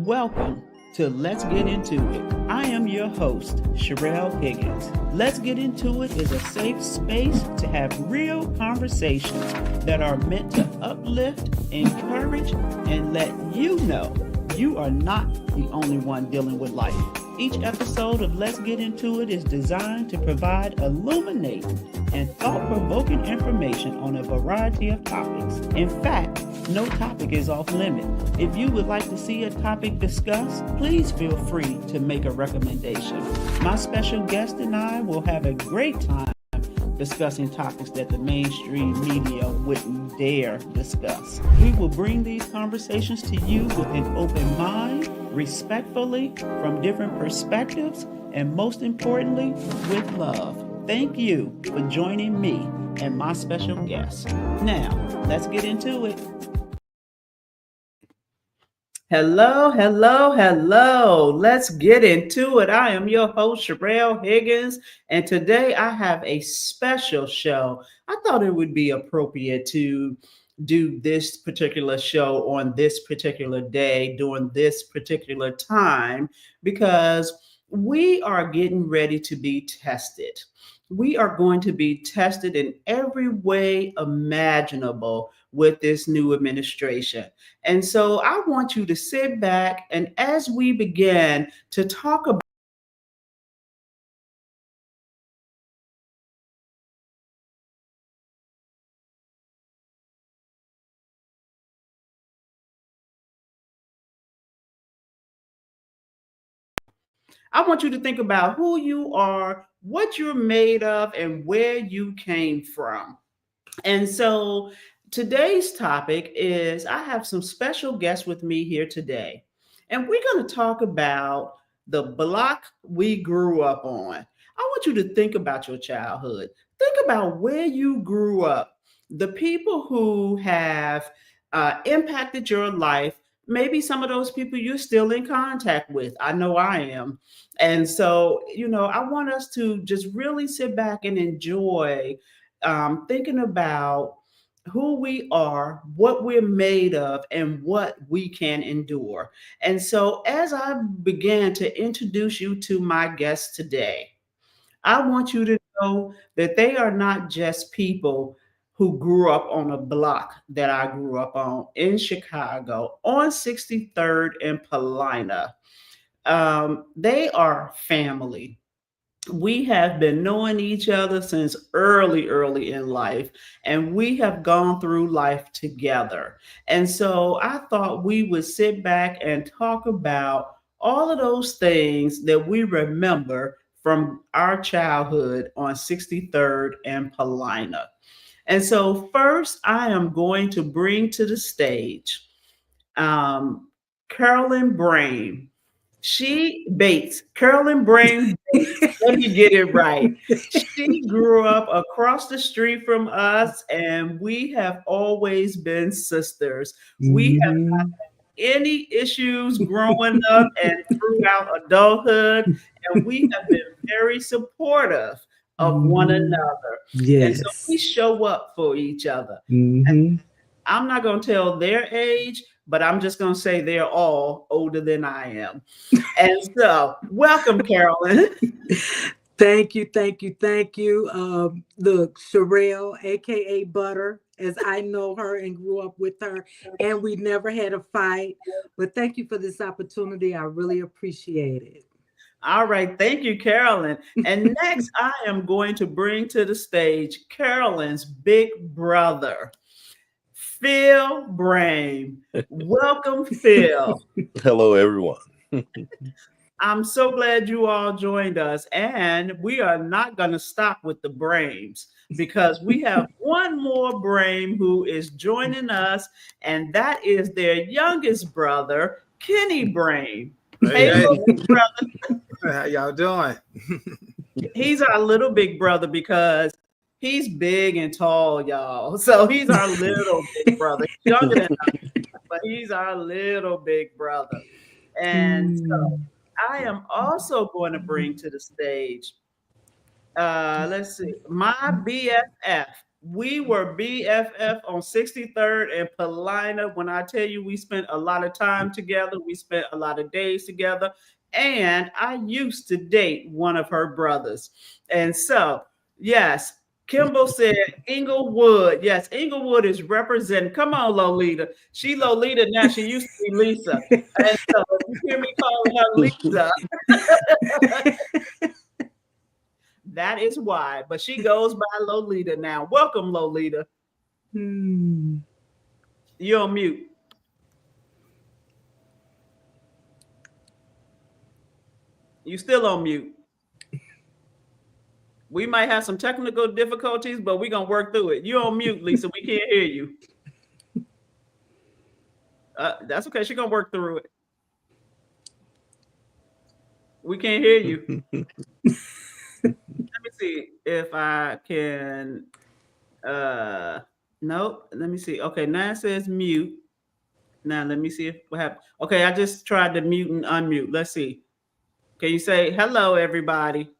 Welcome to Let's Get Into It. I am your host, Sherelle Higgins. Let's Get Into It is a safe space to have real conversations that are meant to uplift, encourage, and let you know you are not the only one dealing with life. Each episode of Let's Get Into It is designed to provide illuminating and thought-provoking information on a variety of topics. In fact, no topic is off limit. If you would like to see a topic discussed, please feel free to make a recommendation. My special guest and I will have a great time discussing topics that the mainstream media wouldn't dare discuss. We will bring these conversations to you with an open mind, respectfully, from different perspectives, and most importantly, with love. Thank you for joining me and my special guest. Now, let's get into it. Hello. Let's get into it. I am your host, Sherelle Higgins, and today I have a special show. I thought it would be appropriate to do this particular show on this particular day during this particular time because we are getting ready to be tested. We are going to be tested in every way imaginable with this new administration. And so I want you to sit back and as we begin to talk about I want you to think about who you are, what you're made of, and where you came from. And so today's topic is I have some special guests with me here today. And we're going to talk about the block we grew up on. I want you to think about your childhood. Think about where you grew up, the people who have impacted your life. Maybe some of those people you're still in contact with. I know I am. And so, I want us to just really sit back and enjoy thinking about who we are, what we're made of, and what we can endure. And so, as I began to introduce you to my guests today, I want you to know that they are not just people who grew up on a block that I grew up on in Chicago on 63rd and Paulina. They are family. We have been knowing each other since early in life, and we have gone through life together. And so I thought we would sit back and talk about all of those things that we remember from our childhood on 63rd and Paulina. And so first, I am going to bring to the stage Carolyn Brain. Carolyn Brain Bates. Let me get it right. She grew up across the street from us, and we have always been sisters. We have not had any issues growing up and throughout adulthood, and we have been very supportive of one another. And so we show up for each other. And I'm not going to tell their age, but I'm just going to say they're all older than I am. And so, welcome, Carolyn. Thank you. Look, Sherelle, aka Butter, as I know her and grew up with her, and we never had a fight. But thank you for this opportunity. I really appreciate it. All right. Thank you, Carolyn. And next, I am going to bring to the stage Carolyn's big brother, Phil Brain. Welcome, Phil. Hello, everyone. I'm so glad you all joined us. And we are not going to stop with the Brains because we have one more Brain who is joining us, and that is their youngest brother, Kenny Brain. Hey, brother. How y'all doing? He's our little big brother because he's big and tall, y'all. So he's our little big brother. He's younger than us, but he's our little big brother. And so I am also going to bring to the stage, let's see, my BFF, We were BFF on 63rd and Paulina. When I tell you we spent a lot of time together, we spent a lot of days together. And I used to date one of her brothers. And so, yes, Kimball said Inglewood. Yes, Inglewood is representing. Come on, Lolita. She Lolita now. She used to be Lisa. And so if you hear me calling her Lisa, that is why. But she goes by Lolita now. Welcome, Lolita. You're on mute. You still on mute. We might have some technical difficulties, but we're gonna work through it. You're on mute, Lisa. We can't hear you. That's okay. She's gonna work through it. We can't hear you. Let me see if I can. Nope. Let me see. Okay, now it says mute. Now let me see if what happened. Okay, I just tried to mute and unmute. Let's see. Can you say hello, everybody?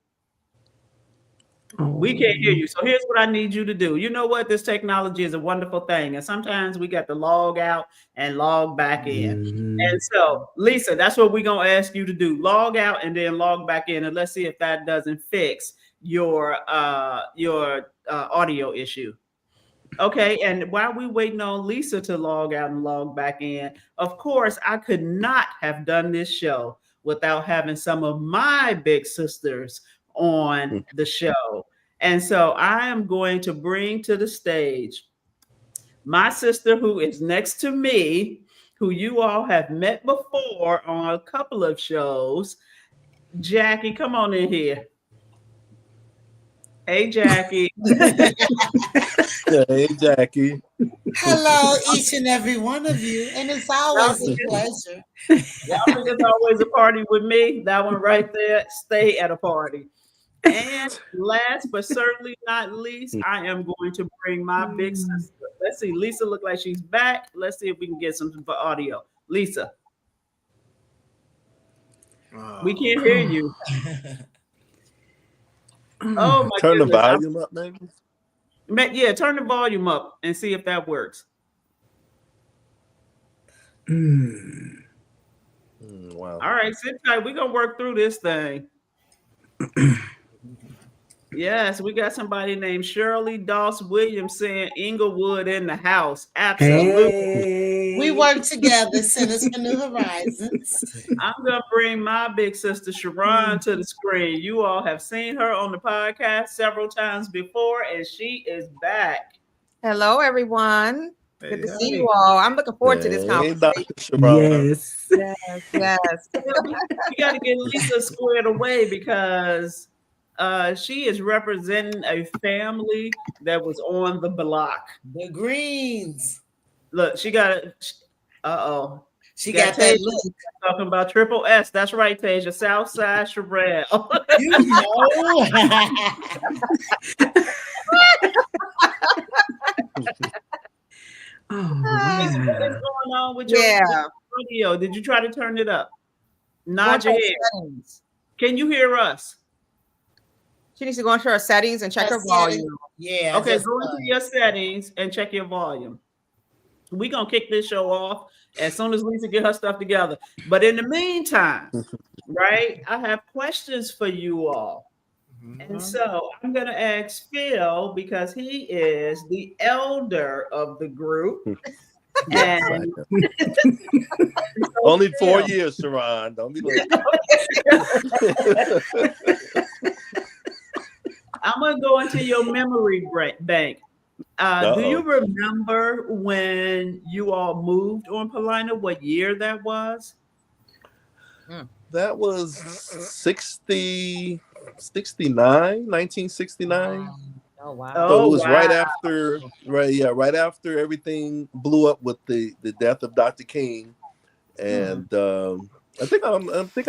We can't hear you. So here's what I need you to do. You know what? This technology is a wonderful thing. And sometimes we got to log out and log back in. And so, Lisa, that's what we're going to ask you to do. Log out and then log back in. And let's see if that doesn't fix your audio issue. Okay, and while we waiting on Lisa to log out and log back in, of course, I could not have done this show without having some of my big sisters on the show. And so I am going to bring to the stage my sister who is next to me, who you all have met before on a couple of shows. Jackie, come on in here. Hey, Jackie. Hey, Jackie. Hello, each and every one of you. And it's always a pleasure. Y'all think it's always a party with me? That one right there, stay at a party. And last but certainly not least, I am going to bring my big sister. Let's see. Lisa look like she's back. Let's see if we can get something for audio. Lisa. We can't hear you. Oh my Turn goodness. the volume up, maybe. Yeah, turn the volume up and see if that works. Wow. All right, sit tight. We're gonna work through this thing. Yes, we got somebody named Shirley Doss Williams saying Inglewood in the house. Absolutely. Hey. We work together, Centers for New Horizons. I'm gonna bring my big sister Sharon to the screen. You all have seen her on the podcast several times before, and she is back. Hello, everyone. Good to see Hey. you all. I'm looking forward to this Hey, conversation. Dr. Sharon. Yes. Yes. We got to get Lisa squared away because she is representing a family that was on the block. The Greens. Look, she got it. Uh-oh. She got that look. Talking about Triple S. That's right, Tasia. Southside Sherelle. You know. Oh, What's going on with your audio? Did you try to turn it up? Nod your head. Settings. Can you hear us? She needs to go into her settings and check her volume. Yeah. Okay, go into your settings and check your volume. We're going to kick this show off as soon as Lisa get her stuff together. But in the meantime, right, I have questions for you all. And so I'm going to ask Phil because he is the elder of the group. And Only 4 years, Sharon. Don't be late. I'm going to go into your memory bank. Do you remember when you all moved on Paulina? What year that was? That was 1969. Oh wow. So it was right after everything blew up with the death of Dr. King. And I think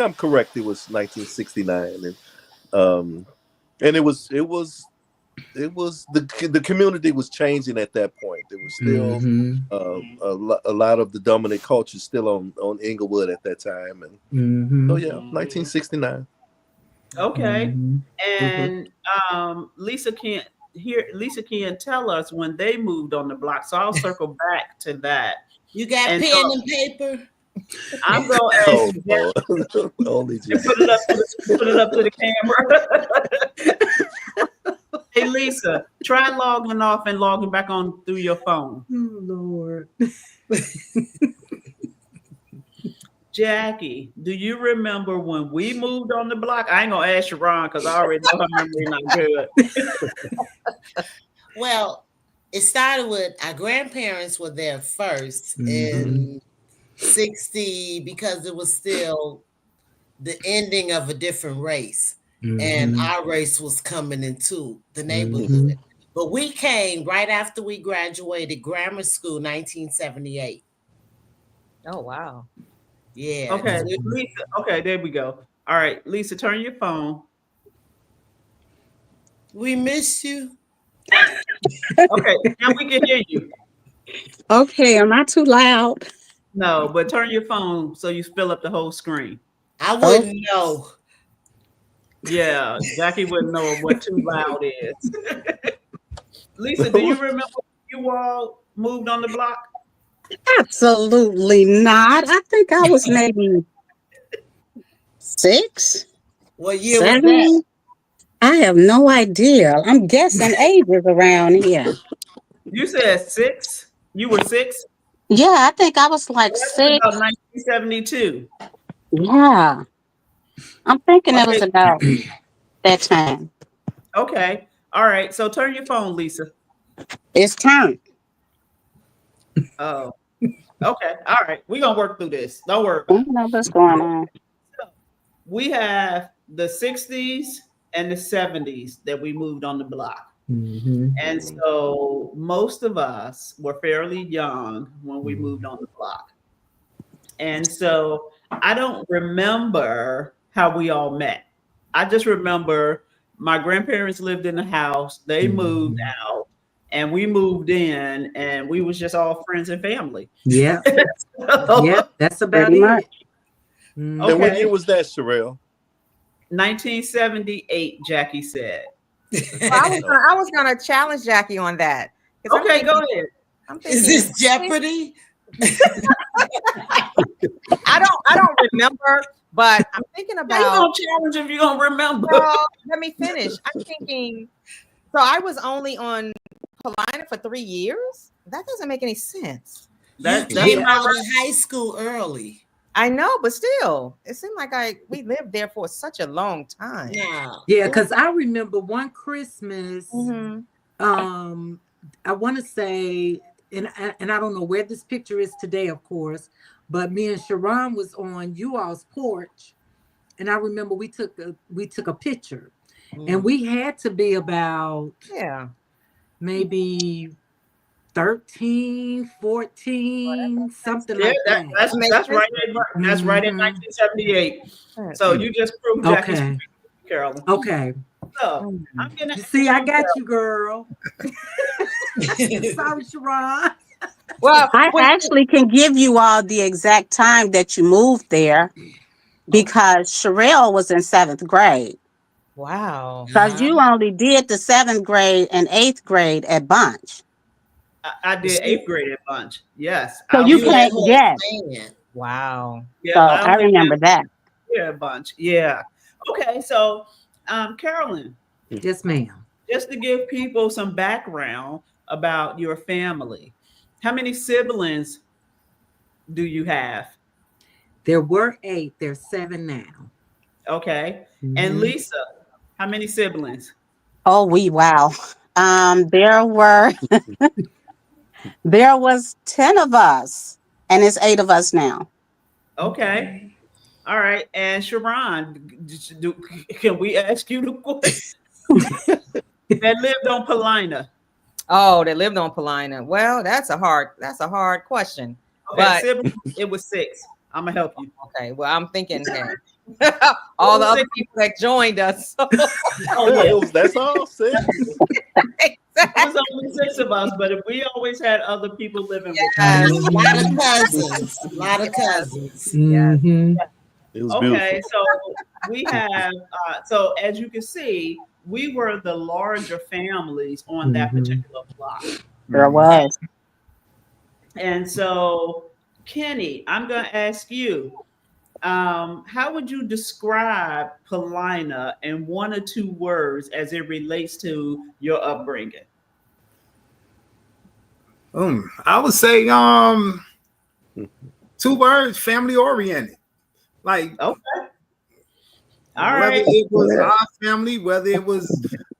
I'm correct. It was 1969. And it was the community was changing at that point. There was still a lot of the dominant culture still on Inglewood at that time, and so 1969. Okay, and Lisa can't here Lisa can tell us when they moved on the block. So I'll circle back to that. You got And pen so and paper? I'm gonna Oh ask Lord. Only you Jesus. put it up to the camera. Hey Lisa, try logging off and logging back on through your phone. Oh, Lord. Jackie, do you remember when we moved on the block? I ain't gonna ask Sharon because I already know her memory not good. Well, it started with our grandparents were there first in 60 because it was still the ending of a different race. And our race was coming into the neighborhood. But we came right after we graduated grammar school, 1978. Oh wow. Yeah. Okay, Lisa. Okay, there we go. All right, Lisa, turn your phone. We miss you. Okay, now we can hear you. Okay, am I too loud? No, but turn your phone so you fill up the whole screen. I wouldn't know. Yeah, Jackie wouldn't know what too loud is. Lisa, do you remember when you all moved on the block? Absolutely not. I think I was maybe 6, What year was 7. that? I have no idea. I'm guessing ages around here. You said 6. You were 6. Yeah, I think I was like That's 6. about 1972. Yeah, I'm thinking it was Okay. about that time. Okay. All right. So turn your phone, Lisa. It's turned. Oh. Okay. All right. We're gonna work through this. Don't worry I about it. don't know what's going on. We have the 60s and the 70s that we moved on the block. And so most of us were fairly young when we moved on the block. And so I don't remember how we all met. I just remember my grandparents lived in the house, they moved out, and we moved in, and we was just all friends and family. Yeah. Yeah, that's about Pretty much. it. And what Okay. year was that, Sherelle? 1978, Jackie said. Well, I was gonna challenge Jackie on that. 'Cause I'm Okay, thinking- go ahead. I'm Is thinking, this Jeopardy? I don't remember, but I'm thinking How you about. gonna challenge if you don't remember? Well, let me finish. I'm thinking. So I was only on Paulina for 3 years. That doesn't make any sense. You That's came about out right. of high school early. I know, but still, it seemed like we lived there for such a long time. No. Yeah, because I remember one Christmas, Mhm. I want to say, and I don't know where this picture is today, of course, but me and Sharon was on you all's porch, and I remember we took a picture, and we had to be about Yeah. maybe 13, 14, something Yeah, like that. that's right. That's right in Mhm. 1978. So you just proved Jackie's Okay. point, Carolyn. Okay. So I'm gonna You see, I got you, girl. Sorry, Sharon. Well, I actually can give you all the exact time that you moved there because Sherelle was in 7th grade. wow. Because you only did the 7th grade and 8th grade at Bunch. I did 8th grade at Bunch. Yes. So I you was- You can't, whole yes. fan. Wow. Yeah, So I only remember did that. at Bunch. Yeah. Okay. So, Carolyn, Yes, ma'am. just to give people some background about your family, how many siblings do you have? There were 8. There's 7 now. Okay. Mhm. And Lisa, how many siblings? Oh, wow. There was 10 of us, and it's 8 of us now. Okay. All right. And Sharon, can we ask you the question? That lived on Paulina. Oh, they lived on Paulina. Well, that's a hard question. Okay, But siblings, it was 6. I'm gonna help you. okay, well, I'm thinking that all the other people that joined us. Oh Yeah, yeah, that's all. Sis. it was only 6 of us, but if we always had other people living with us. Yes. A lot of cousins. A lot of cousins. Mhm. It was beautiful. Okay, so we have, so as you can see, we were the larger families on that Mm-hmm. particular block. There Mm-hmm. was. And so, Kenny, I'm going to ask you, how would you describe Paulina in one or two words as it relates to your upbringing? I would say 2 words: family oriented. Like Okay, all whether right. it was our family, whether it was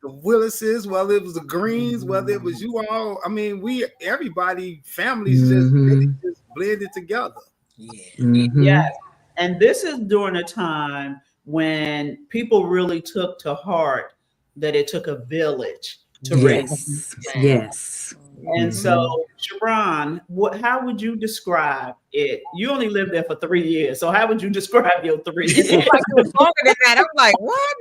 the Willises, whether it was the Greens, whether it was you all. I mean, everybody families just really Mm-hmm. just blended together. Yeah. Mm-hmm. Yes. And this is during a time when people really took to heart that it took a village to raise. Yes. Right. Yes. And so, Mm-hmm. Sharon, how would you describe it? You only lived there for 3 years, so how would you describe your 3 It years? seemed like it was longer than that. I'm like, what?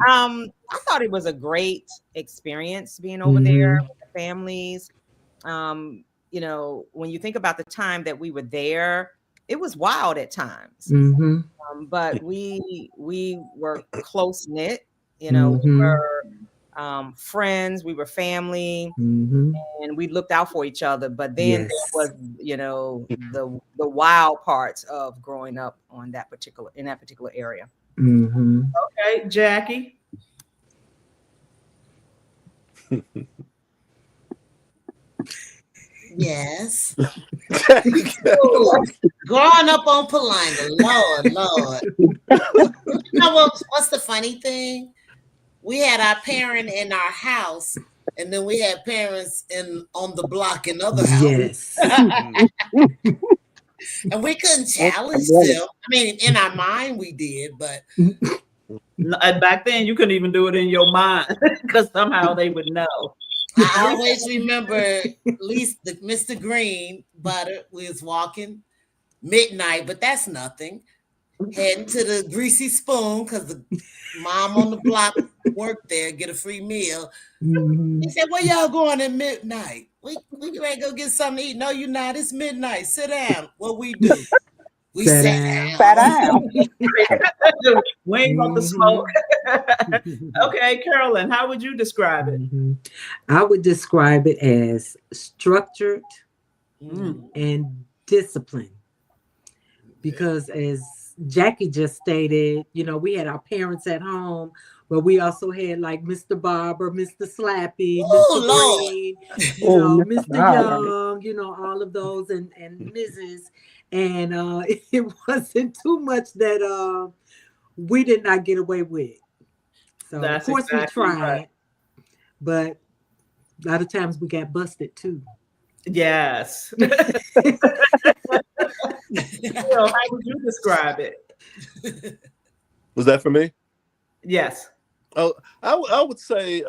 I thought it was a great experience being over there Mm-hmm. with the families. When you think about the time that we were there, it was wild at times. Mm-hmm. But we were close knit. We Mm-hmm. were friends, we were family, Mm-hmm. and we looked out for each other. But then there Yes. was, the wild parts of growing up in that particular area. Mm-hmm. Okay, Jackie. Yes. Ooh, growing up on Paulina, Lord. You know what's the funny thing? We had our parent in our house, and then we had parents on the block in other houses. Yes. And we couldn't challenge them. I mean, in our mind we did, but Back then, you couldn't even do it in your mind because somehow they would know. I always remember at least the Mr. Green butter. We was walking midnight, but that's nothing. Heading to the Greasy Spoon because the mom on the block worked there, get a free meal. Mm-hmm. He said, "Where y'all going at midnight? We ready to go get something to eat." "No, you're not. It's midnight. Sit down." What we do? We Sit sat down. Sat down. down. We ain't about to smoke. Mm-hmm. Okay, Carolyn, how would you describe it? Mm-hmm. I would describe it as structured Mm. and disciplined because, as Jackie just stated, we had our parents at home, but we also had like Mr. Barber, Mr. Slappy, Oh Mr. Lord. Green, Oh, Mr. Mr. Barber. Young, all of those and Mrs. And it wasn't too much that we did not get away with. So of That's course we exactly right. tried, but a lot of times we got busted too. Yes. Phil, how would you describe it? Was that for me? Yes. Oh, I would say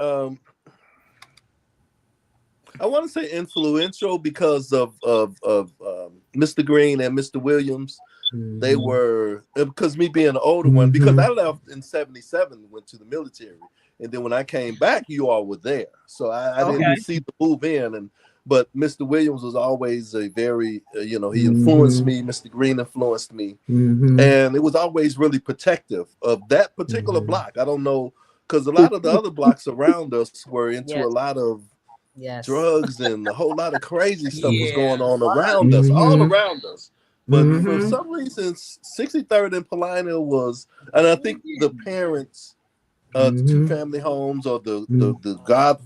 I want to say influential because of Mr. Green and Mr. Williams. They Mhm. were, because me being an older one, because I left in '77, went to the military, and then when I came back, you all were there, so I Okay. didn't see the move in. But Mr. Williams was always a very, he influenced Mhm. me. Mr. Green influenced me, Mhm. and it was always really protective of that particular Mhm. block. I don't know, because a lot of the other blocks around us were into Yes. a lot of Yes. drugs, and a whole lot of crazy stuff was Yeah. going on around us, all Mhm. around us. But for Mhm. some reason, 63rd and Paulina was, and I think the parents, the two Mhm. family homes, or the Mhm. the god,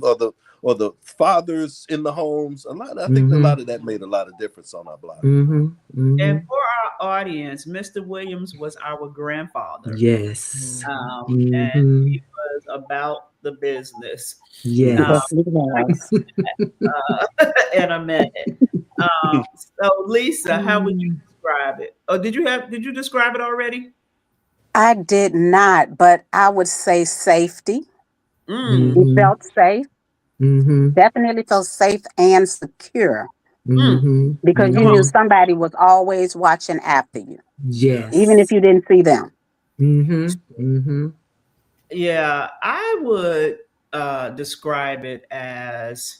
or the fathers in the homes, a lot. I think a Mhm. lot of that made a lot of difference on our block. Mhm. And Mhm. for our audience, Mr. Williams was our grandfather. Yes. And Mhm. he was about the business. Yes, Yes. it was. In a minute. So Lisa, how would you Mm. describe it? Oh, did you describe it already? I did not, but I would say safety. Mm, We Mhm. felt safe, Mhm. definitely felt safe and secure mm. Mhm. because you Come knew on. Mhm. somebody was always watching after you, even if Yes. you didn't see them. Mhm. Mhm. Yeah, I would describe it as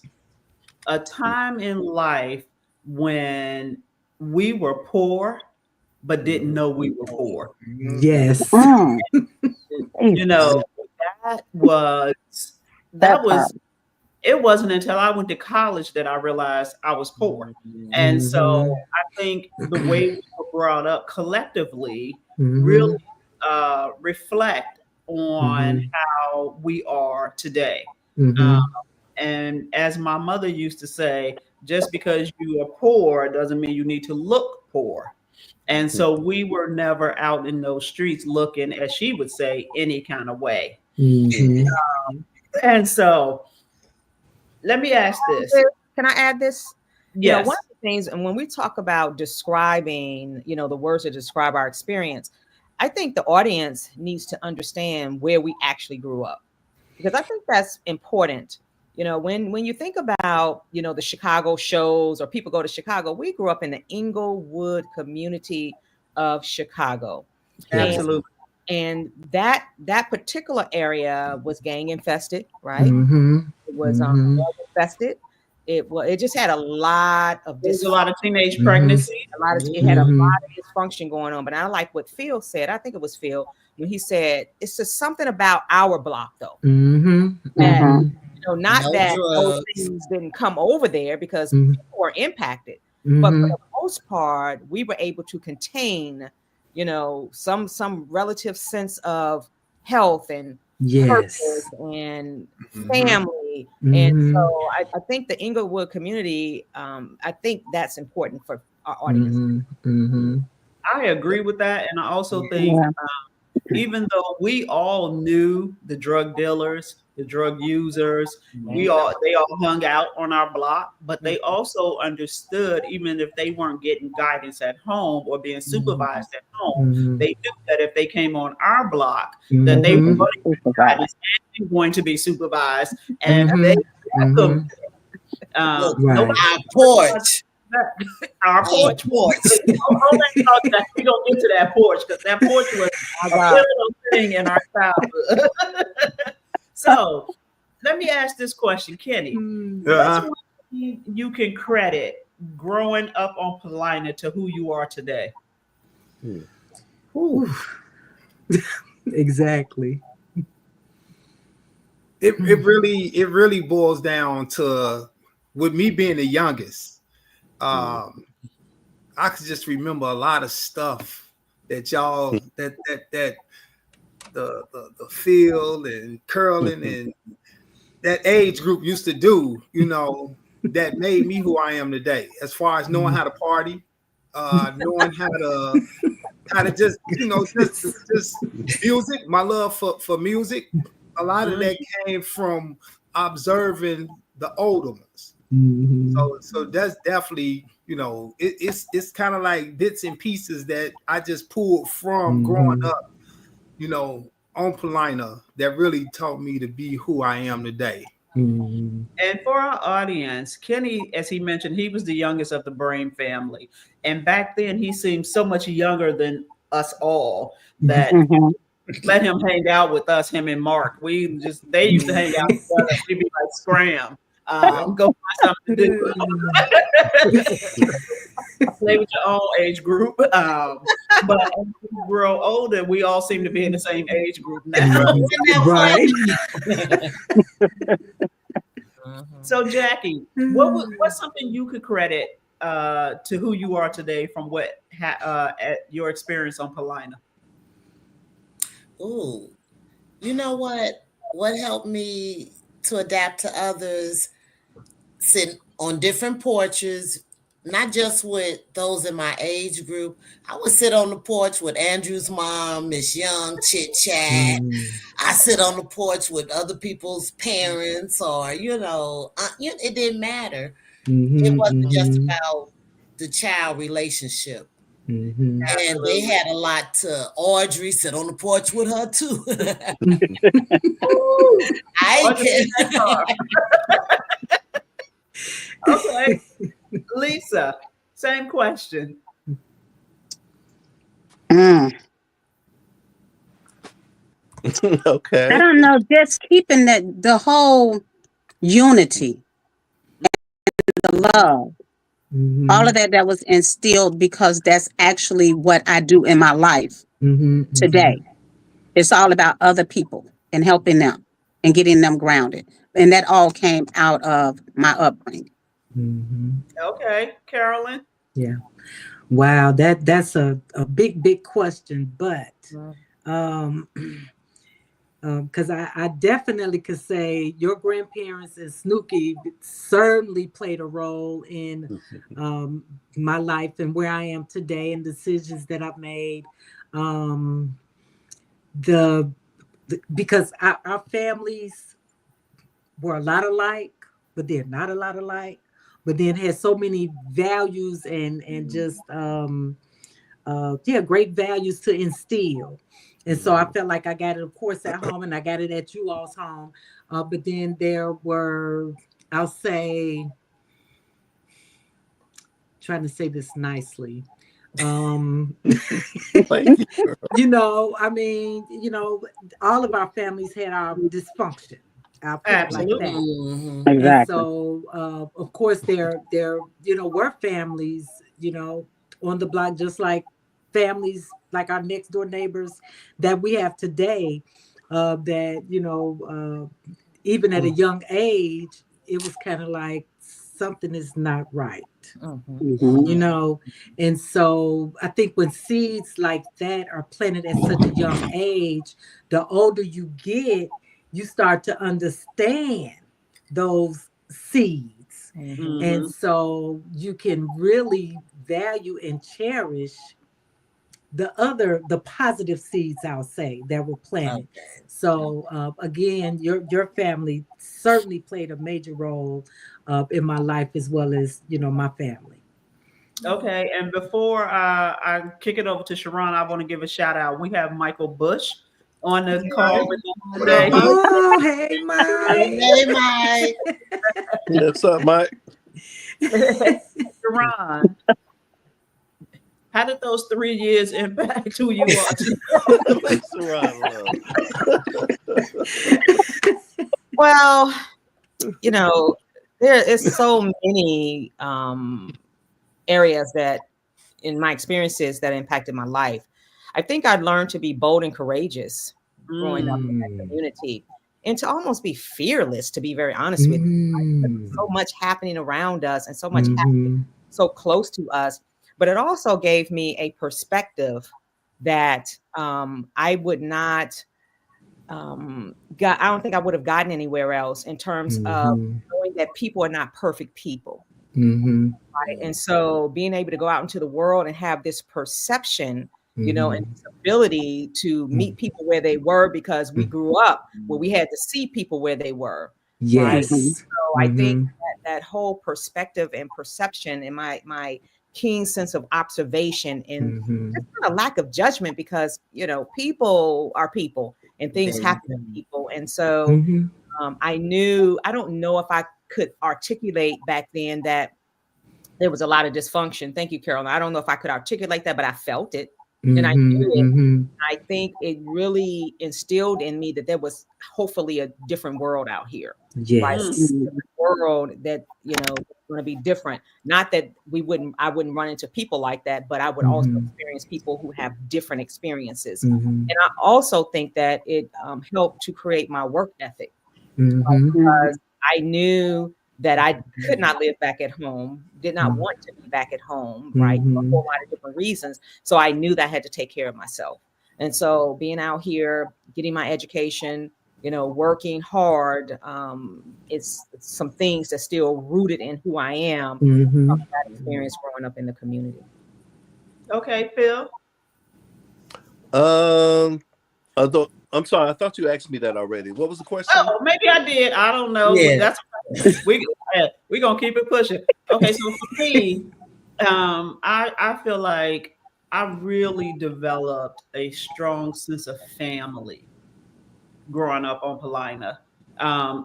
a time in life when we were poor, but didn't know we were poor. Yes. Mm. You know, that was That that part. was it wasn't until I went to college that I realized I was poor. And so Mhm. I think the way we were brought up collectively really Mhm. reflect on Mhm. how we are today. Um, Mhm. and as my mother used to say, just because you are poor doesn't mean you need to look poor. And so we were never out in those streets looking, as she would say, any kind of way. Mhm. And so let me ask this. Can I add this? One Yes. of the things, and when we talk about describing, the words that describe our experience, I think the audience needs to understand where we actually grew up, because I think that's important. When you think about, the Chicago shows or people go to Chicago, we grew up in the Inglewood community of Chicago. And Yes. Absolutely. and that particular area was gang infested, right? Mhm. It was Mhm. drug infested. It just had a lot of There's a lot of teenage Mhm. pregnancy. it had a lot Mhm. of dysfunction going on. But I like what Phil said. I think it was Phil when he said it's just something about our block though. Mhm. That Mm-hmm. Mhm. not No that those drugs. things didn't come over there, because Mhm. people were impacted. But for Mhm. the most part, we were able to contain, some relative sense of health and Yes. purpose and Mhm. family. And so Mhm. I think the Inglewood community, I think that's important for our audience. Mhm. Mhm. I agree with that. And I also think Yeah. even though we all knew the drug dealers, the drug users, they all hung out on our block, but they also understood, even if they weren't getting guidance at home or being supervised at home, Mhm. they knew that if they came on our block, that They they need were Mhm. to be going to get supervised. guidance and going to be supervised, and they Mhm. welcomed Mhm. Look, nobody Right. our porch, our our porch. porch. Oh, let's talk that. We gonna get to that porch because that porch was My a God. pivotal thing in our childhood. So let me ask this question, Kenny. What's Uh-huh. one thing you can credit growing up on Paulina to who you are today? Ooh. Exactly. It really boils down to, with me being the youngest, I could just remember a lot of stuff that y'all that the field and curling and that age group used to do, that made me who I am today. As far as knowing how to party, knowing how to just just music, my love for music. A lot of Mm, that came from observing the older ones. Mhm. So that's definitely, it's kind of like bits and pieces that I just pulled from growing Mhm. up, on Paulina, that really taught me to be who I am today. Mhm. And for our audience, Kenny, as he mentioned, he was the youngest of the Brain family. And back then, he seemed so much younger than us all that Mm-hmm. let him hang out with us, him and Mark. They used to hang out together. We'd be like, scram, Yep. go find something to do. Play with your own age group. But as we grow older, we all seem to be in the same age group now. Mhm. Isn't that Right. So, Jackie, what's something you could credit to who you are today from at your experience on Paulina? Ooh, you know what? What helped me to adapt to others, sitting on different porches, not just with those in my age group. I would sit on the porch with Andrew's mom, Miss Young, chit chat. Mhm. I sit on the porch with other people's parents, or it didn't matter. It Mhm. wasn't just Mhm. about the child relationship. Mhm. And they Absolutely. had a lot to Audrey sit on the porch with her too. Ooh, I Audrey in that can. car. Okay, Lisa, same question. Mm. I Okay. don't know, just keeping the whole unity, the love. All of that was instilled because that's actually what I do in my life today. It's all about other people and helping them and getting them grounded. And that all came out of my upbringing. Okay, Carolyn. Yeah. Wow, that's a big question, but because I definitely could say your grandparents and Snooky certainly played a role in my life and where I am today and decisions that I've made. Um, because our families were a lot alike, but they're not a lot alike, but then had so many values and just great values to instill. And so I felt like I got it, of course, at home, and I got it at you all's home. But then there were, I'll say, trying to say this nicely. Thank you. You know, I mean, you know, all of our families had our dysfunction. I'll put it like Absolutely. that. Exactly. And so, of course, there, were families, on the block, just like families, like our next door neighbors that we have today, that, even at a young age, it was kind of like something is not right. And so I think when seeds like that are planted at such a young age, the older you get, you start to understand those seeds. And so you can really value and cherish the positive seeds, I'll say, that were planted. So again, your family certainly played a major role in my life, as well as my family. Okay, and before I kick it over to Sharon, I want to give a shout out. We have Michael Bush on the call with us What up, today. Mike? Oh, hey, Mike. Hey, Mike. What's up, Mike? Sharon, how did those 3 years impact who you are today? Thanks, Well, there is so many areas that in my experiences that impacted my life. I think I learned to be bold and courageous growing up in that community, and to almost be fearless, to be very honest with you. There's so much happening around us and so much happening so close to us. But it also gave me a perspective that I would not I don't think I would have gotten anywhere else in terms of knowing that people are not perfect people. Right. And so being able to go out into the world and have this perception, and this ability to meet people where they were, because we grew up where we had to see people where they were. Right. Yes. So I think that whole perspective and perception and my keen sense of observation and just a lack of judgment, because, people are people and things happen to people. And so I don't know if I could articulate back then that there was a lot of dysfunction. Thank you, Carolyn. I don't know if I could articulate that, but I felt it. And I knew it. I think it really instilled in me that there was hopefully a different world out here. Yes. Right? A world that, going to be different. Not that I wouldn't run into people like that, but I would also experience people who have different experiences. And I also think that it helped to create my work ethic. Because I knew that I could not live back at home, did not want to be back at home, right? For a whole lot of different reasons. So I knew that I had to take care of myself. And so being out here, getting my education, working hard, it's some things that's still rooted in who I am from that experience growing up in the community. Okay, Phil. I'm sorry. I thought you asked me that already. What was the question? Oh, maybe I did. I don't know. Yeah. We're gonna keep it pushing. Okay, so for me, I feel like I really developed a strong sense of family growing up on Paulina.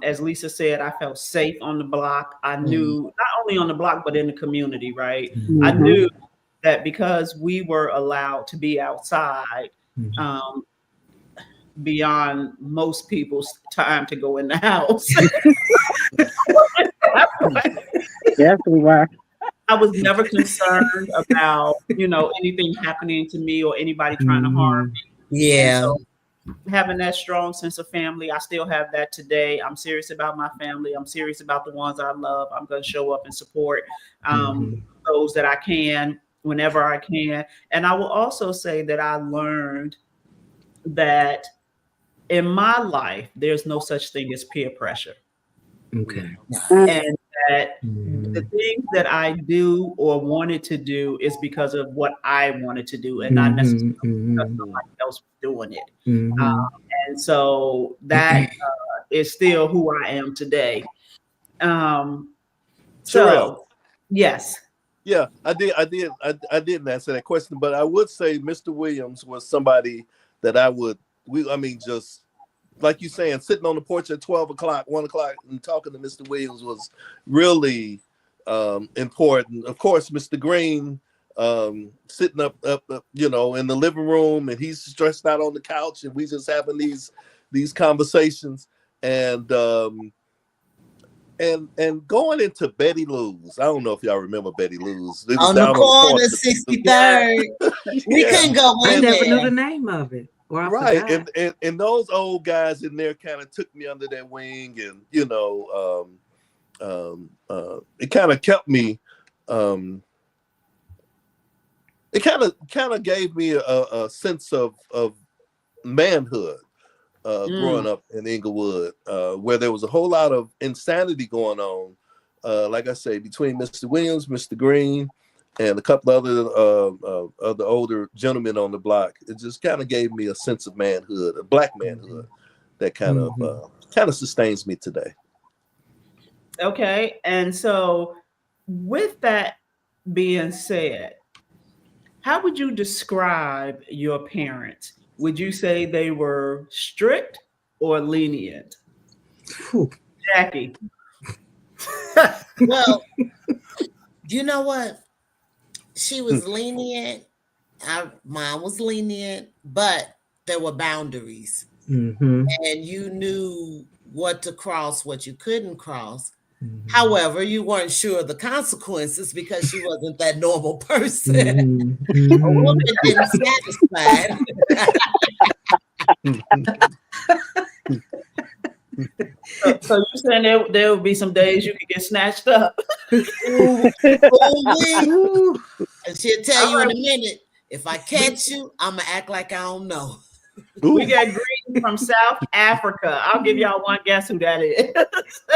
As Lisa said, I felt safe on the block. I knew not only on the block, but in the community, right? I knew that because we were allowed to be outside, beyond most people's time to go in the house. Yes, we were. I was never concerned about, anything happening to me or anybody trying to harm me. And Yeah. so having that strong sense of family, I still have that today. I'm serious about my family. I'm serious about the ones I love. I'm going to show up and support those that I can whenever I can. And I will also say that I learned that in my life, there's no such thing as peer pressure. Okay. And that the things that I do or wanted to do is because of what I wanted to do and not necessarily because somebody else was doing it. And so that is still who I am today. Sherelle. So yes. Yeah, I didn't answer that question, but I would say Mr. Williams was somebody that I mean, just like you saying, sitting on the porch at 12 o'clock, 1 o'clock, and talking to Mr. Williams was really important. Of course, Mr. Green sitting up, in the living room, and he's stressed out on the couch, and we just having these conversations, and going into Betty Lou's. I don't know if y'all remember Betty Lou's. It was On the down corner, on 63rd. We couldn't go I in never knew there. the name of it. Or I Right, forgot. and those old guys in there kind of took me under their wing, and it kind of kept me. It kind of gave me a sense of manhood growing up in Inglewood, where there was a whole lot of insanity going on. Like I say, between Mr. Williams, Mr. Green, and a couple of the older gentlemen on the block, it just kind of gave me a sense of manhood, a black manhood, that kind of sustains me today. Okay. And so with that being said, how would you describe your parents? Would you say they were strict or lenient? Whew. Jackie. Well, you know what? She was lenient. Our mom was lenient, but there were boundaries. And you knew what to cross, what you couldn't cross. However, you weren't sure of the consequences because she wasn't that normal person. A woman didn't satisfy. So you're saying there would be some days you could get snatched up? Ooh, and she'll tell you in a minute, if I catch you, I'm going to act like I don't know. We got greetings from South Africa. I'll give y'all one guess who that is.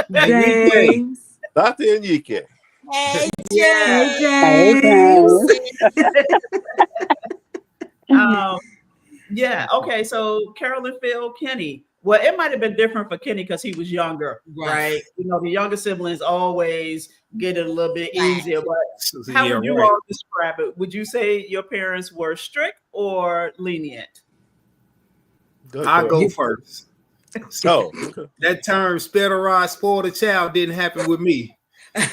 James. Dr. Enyike. Hey, Hey, James. James. Yeah, okay. So Carolyn, Phil, Kenny. Well, it might have been different for Kenny because he was younger, right? The younger siblings always get it a little bit easier. But how would you all describe it? Would you say your parents were strict or lenient? I'll go first. Oh, that term "spare the rod, spoil the child" didn't happen with me. And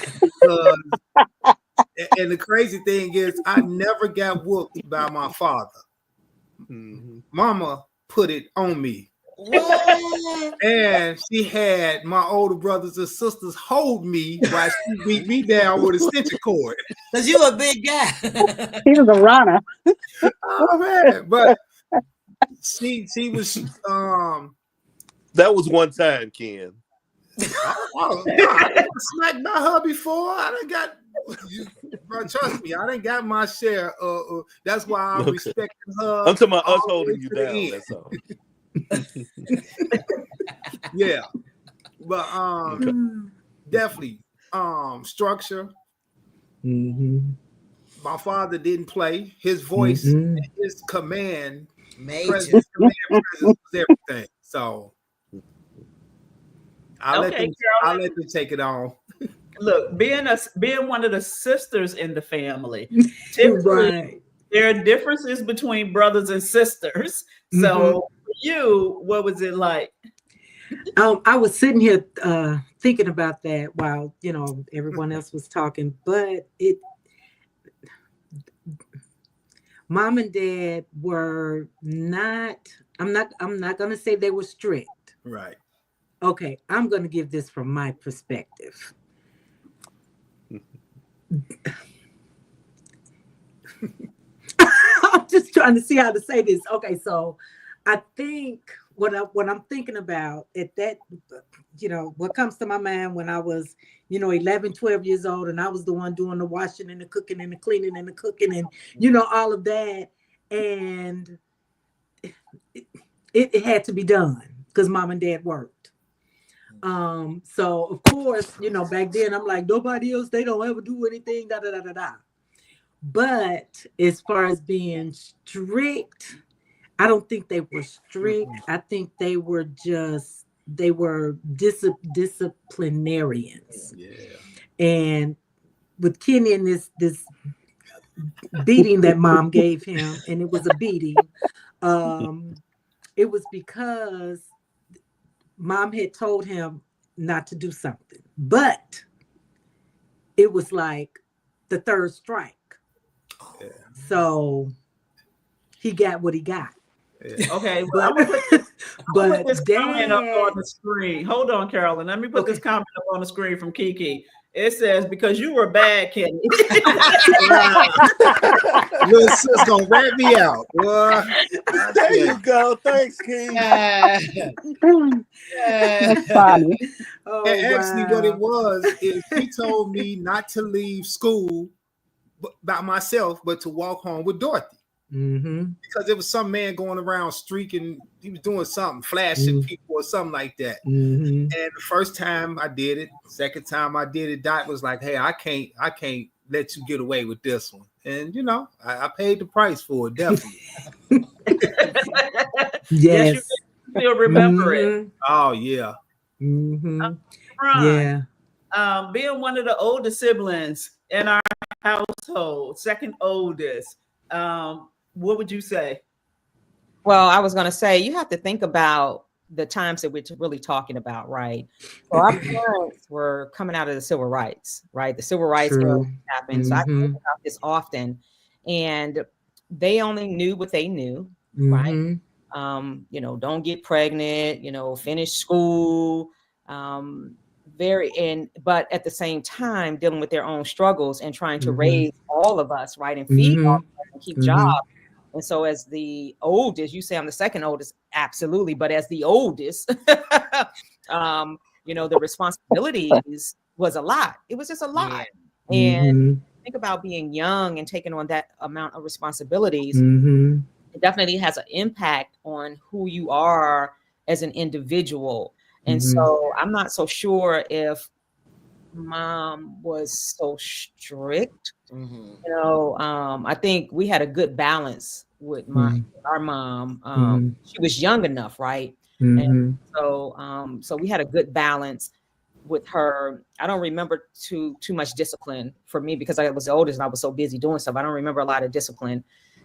the crazy thing is, I never got whooped by my father. Mama put it on me. And she had my older brothers and sisters hold me while she beat me down with a stitching cord. Because you a big guy. He was a runner. Oh man, but she was that was one time, Ken. I got smacked by her before. I done got, bro, trust me, I done got my share. That's why I respect her. I'm talking about us holding you down. That's all. Yeah, but definitely structure. My father didn't play. His voice, his command, presence was everything. So I'll let them take it on. Look, being one of the sisters in the family, typically there are differences between brothers and sisters. So for you, what was it like? I was sitting here thinking about that while everyone else was talking, but Mom and Dad were not. I'm not going to say they were strict. Right. Okay, I'm going to give this from my perspective. I'm just trying to see how to say this. Okay, so I think what I'm thinking about at that, what comes to my mind when I was, 11, 12 years old, and I was the one doing the washing and the cooking and the cleaning and the cooking and, all of that. And it had to be done because mom and dad worked. So of course, back then I'm like, nobody else, they don't ever do anything, da da da da da. But as far as being strict, I don't think they were strict. I think they were disciplinarians. Yeah. And with Kenny and this beating that mom gave him, and it was a beating, it was because mom had told him not to do something. But it was like the third strike. Yeah. So he got what he got. Yeah. Okay, well, I'm gonna put this comment up on Dad, the screen. Hold on, Carolyn. Let me put this comment up on the screen from Kiki. It says, because you were bad, Kenny. Little sis gonna rat me out. Boy. There you go. Thanks, King. That's funny. oh, And actually, what it wow. was is he told me not to leave school by myself, but to walk home with Dorothy. Mm-hmm. Because there was some man going around streaking, he was doing something, flashing people or something like that. Mm-hmm. And the first time I did it, second time I did it, Doc was like, hey, I can't let you get away with this one. And I paid the price for it, definitely. Yes, you Yes. still remember it. Mm-hmm. Oh yeah. Mm-hmm. Ron, Yeah. being one of the older siblings in our household, second oldest, what would you say? Well, I was going to say, you have to think about the times that we're really talking about, right? So our parents were coming out of the civil rights, right? The civil rights era happened. So I think about this often. And they only knew what they knew, right? Don't get pregnant, finish school, but at the same time dealing with their own struggles and trying to raise all of us, right, and feed all of us and keep jobs. And so as the oldest, you say I'm the second oldest, absolutely, but as the oldest, the responsibilities was a lot. It was just a lot. Yeah. And think about being young and taking on that amount of responsibilities. It definitely has an impact on who you are as an individual. And so I'm not so sure if mom was so strict. I think we had a good balance with our mom. She was young enough, right? And so we had a good balance with her. I don't remember too much discipline for me because I was the oldest and I was so busy doing stuff. I don't remember a lot of discipline,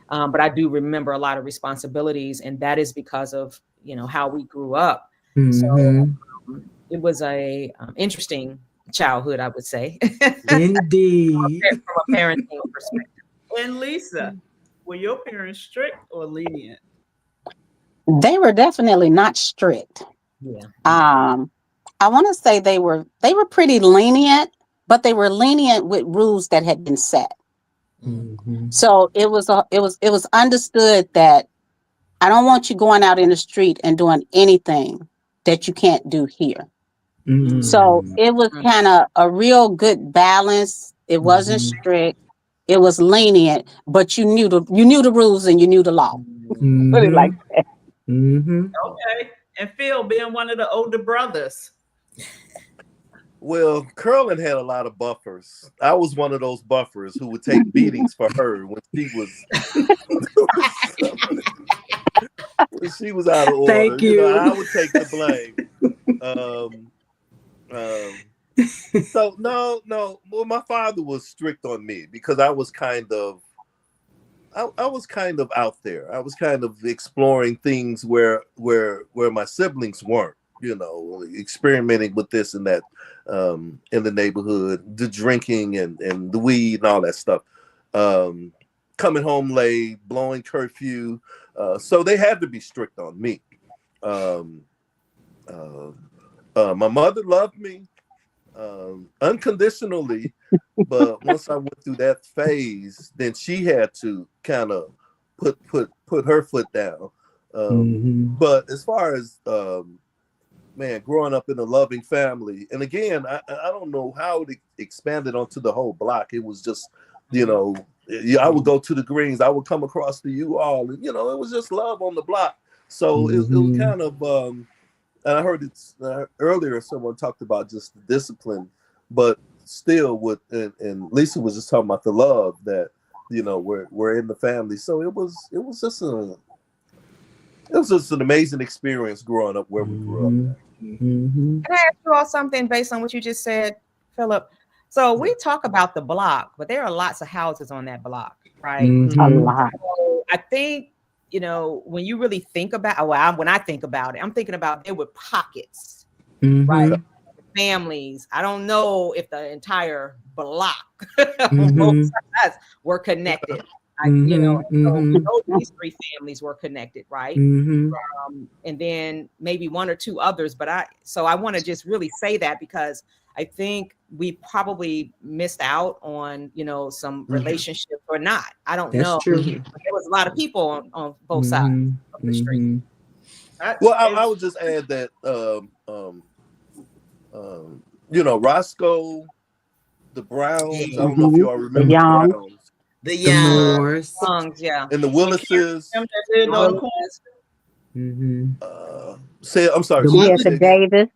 but I do remember a lot of responsibilities, and that is because of how we grew up. So it was a interesting childhood, I would say. Indeed. From a parenting perspective. And Lisa, were your parents strict or lenient? They were definitely not strict. Yeah. I want to say they were pretty lenient, but they were lenient with rules that had been set. So it was understood that I don't want you going out in the street and doing anything that you can't do here. So it was kind of a real good balance. It wasn't strict. It was lenient, but you knew the rules and you knew the law. Put it like that. Okay. And Phil, being one of the older brothers. Well, Curlin had a lot of buffers. I was one of those buffers who would take beatings for her when she was when she was out of order. Thank you. I would take the blame. So no. Well, my father was strict on me because I was kind of out there. I was kind of exploring things where my siblings weren't. Experimenting with this and that in the neighborhood, the drinking and the weed and all that stuff. Coming home late, blowing curfew. So they had to be strict on me. My mother loved me. unconditionally. But once I went through that phase, then she had to kind of put her foot down. But as far as man, growing up in a loving family, and again, I don't know how it expanded onto the whole block. It was just, you know, I would go to the Greens, I would come across the U all, and you know, it was just love on the block. So it was kind of, and I heard it earlier. Someone talked about just the discipline, but still, and Lisa was just talking about the love that, you know, we're in the family. So it was just an amazing experience growing up where we grew up. Can I ask you all something based on what you just said, Philip? So we talk about the block, but there are lots of houses on that block, right? A lot. So I think, you know, when you really think about, when I think about it, I'm thinking about there were pockets, right? Families. I don't know if the entire block both sides were connected. You know, so these three families were connected, right? And then maybe one or two others, but I want to just really say that because I think we probably missed out on, you know, some relationships or not. I don't know. True. But there was a lot of people on both sides of the street. Well, I would just add that, you know, Roscoe, the Browns. I don't know if you all remember the Browns. The Youngs, and the Willises. Say, I'm sorry. The Davis,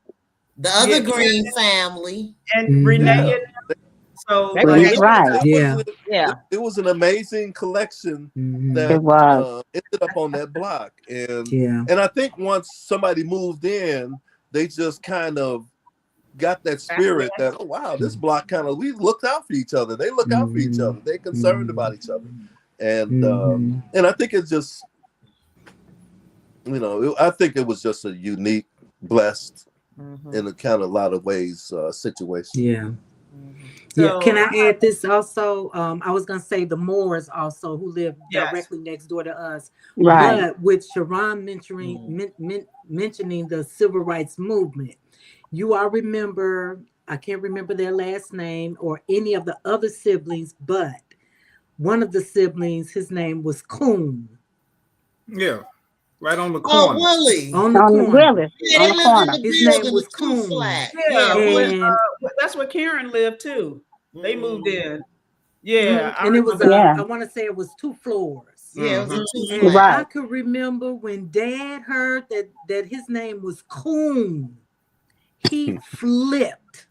the other Green family, and Renee. So that's right. It was an amazing collection that ended up on that block, and I think once somebody moved in, they just kind of got that spirit that, oh wow, this block kind of, we looked out for each other. They look out for each other. They're concerned about each other, and I think it's just, you know, I think it was just a unique, blessed, in a kind of lot of ways situation. So, can I add this also? I was going to say the Moores also, who live directly next door to us. Right. But with Sharon mentioning the civil rights movement, you all remember, I can't remember their last name or any of the other siblings, but one of the siblings, his name was Coon. Yeah, right on the corner. Oh, Willie. On the corner. Yeah, they lived in the His building name was with two Coon. flats. And that's where Karen lived too. They moved in. Yeah. And it was, I want to say it was 2 floors. Yeah, it was a 2 And flat. I could remember when Dad heard that his name was Coon. He flipped.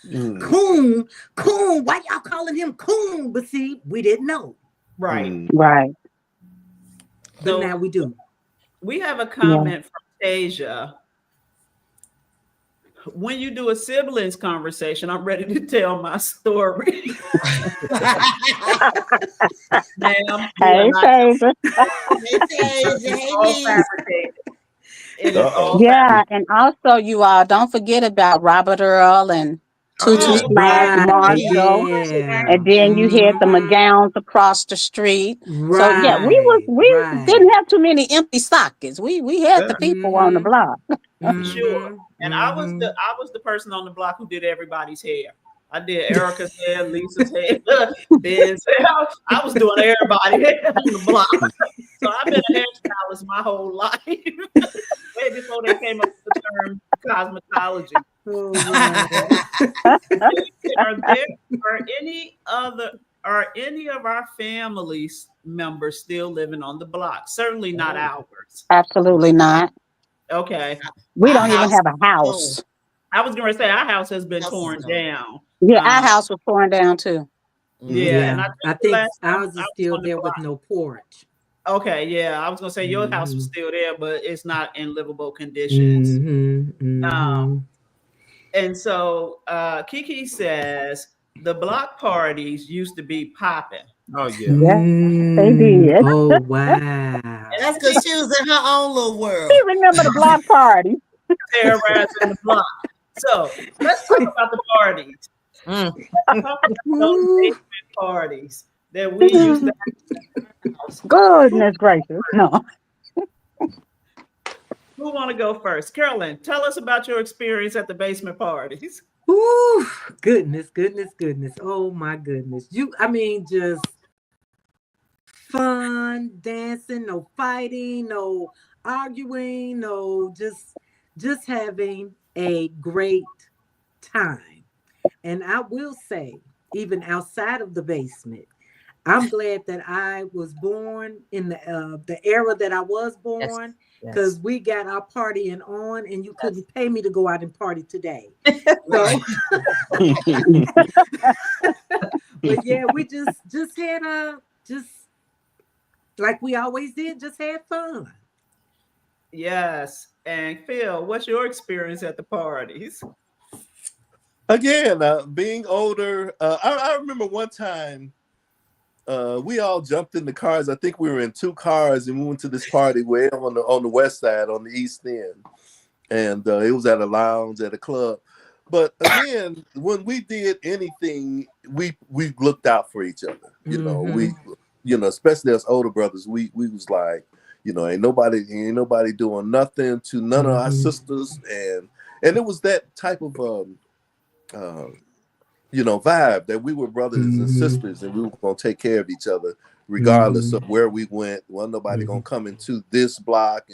Coon, why y'all calling him Coon? But see, we didn't know. Right. Right. But So now we do. We have a comment from Tasia. When you do a siblings conversation, I'm ready to tell my story. Ma'am, hey, Tasia. Yeah, and also you all don't forget about Robert Earl and Tutu Slash Marshall, and then you had the McGowns across the street. So yeah, we didn't have too many empty sockets. We had the people on the block. Sure, and I was the person on the block who did everybody's hair. I did Erica's hair, Lisa's hair, Ben's hair. I was doing everybody's hair on the block. So I've been a hairstylist my whole life, way before they came up with the term cosmetology. Are any of our family members still living on the block? Certainly not ours. Absolutely not. Okay. We don't even have a house. I was going to say our house has been torn down. Yeah, our house was torn down too. Yeah, and I think ours is still there with no porch. Okay, yeah, I was gonna say your house was still there, but it's not in livable conditions. And so Kiki says the block parties used to be popping. Oh yeah, they did. Oh wow! And that's because she was in her own little world. You remember the block party? Terrorizing the block. So let's talk about the parties. Let's talk about those basement parties that we used to have. Goodness gracious. No. Who want to go first? Carolyn, tell us about your experience at the basement parties. Ooh, goodness, goodness, goodness. Oh my goodness. Just fun, dancing, no fighting, no arguing, no just having a great time. And I will say, even outside of the basement, I'm glad that I was born in the era that I was born, because we got our partying on, and you couldn't pay me to go out and party today. So, but yeah, we just had just like we always did, just had fun. Yes. And Phil, what's your experience at the parties? Again, being older, I remember one time we all jumped in the cars. I think we were in 2 cars, and we went to this party way on the west side, on the east end, and it was at a lounge at a club. But again, when we did anything, we looked out for each other. Especially as older brothers, we was like, ain't nobody doing nothing to none of our sisters, and it was that type of vibe that we were brothers and sisters, and we were gonna take care of each other regardless of where we went. Wasn't nobody gonna come into this block,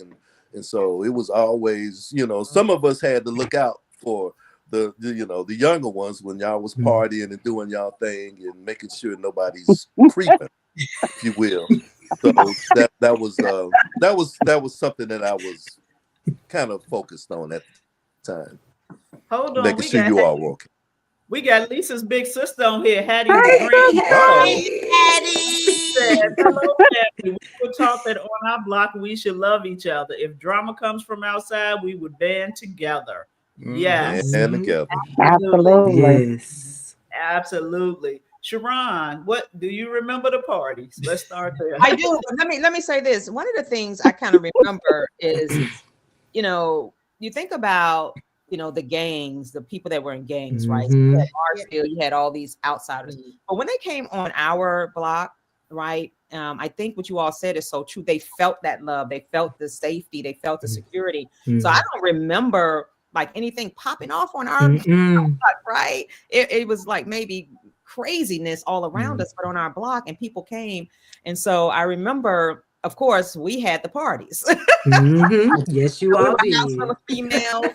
and so it was always, some of us had to look out for the younger ones when y'all was partying and doing y'all thing and making sure nobody's creeping, if you will. So that was something that I was kind of focused on at the time. Hold on, making sure you all were okay. We got Lisa's big sister on here, Hattie the Green. Hattie. Hello, Hattie. We were taught that on our block we should love each other. If drama comes from outside, we would band together. Yes. And together. Absolutely. Yes. Absolutely. Sharon, what do you remember the parties? Let's start there. I do. Let me say this. One of the things I kind of remember is, you think about, the gangs, the people that were in gangs, right? So you had Marshfield, you had all these outsiders. But when they came on our block, right? I think what you all said is so true. They felt that love. They felt the safety. They felt the security. So I don't remember like anything popping off on our block, right? It was like maybe craziness all around us, but on our block, and people came. And so I remember, of course, we had the parties. Yes, you all did. Full of females.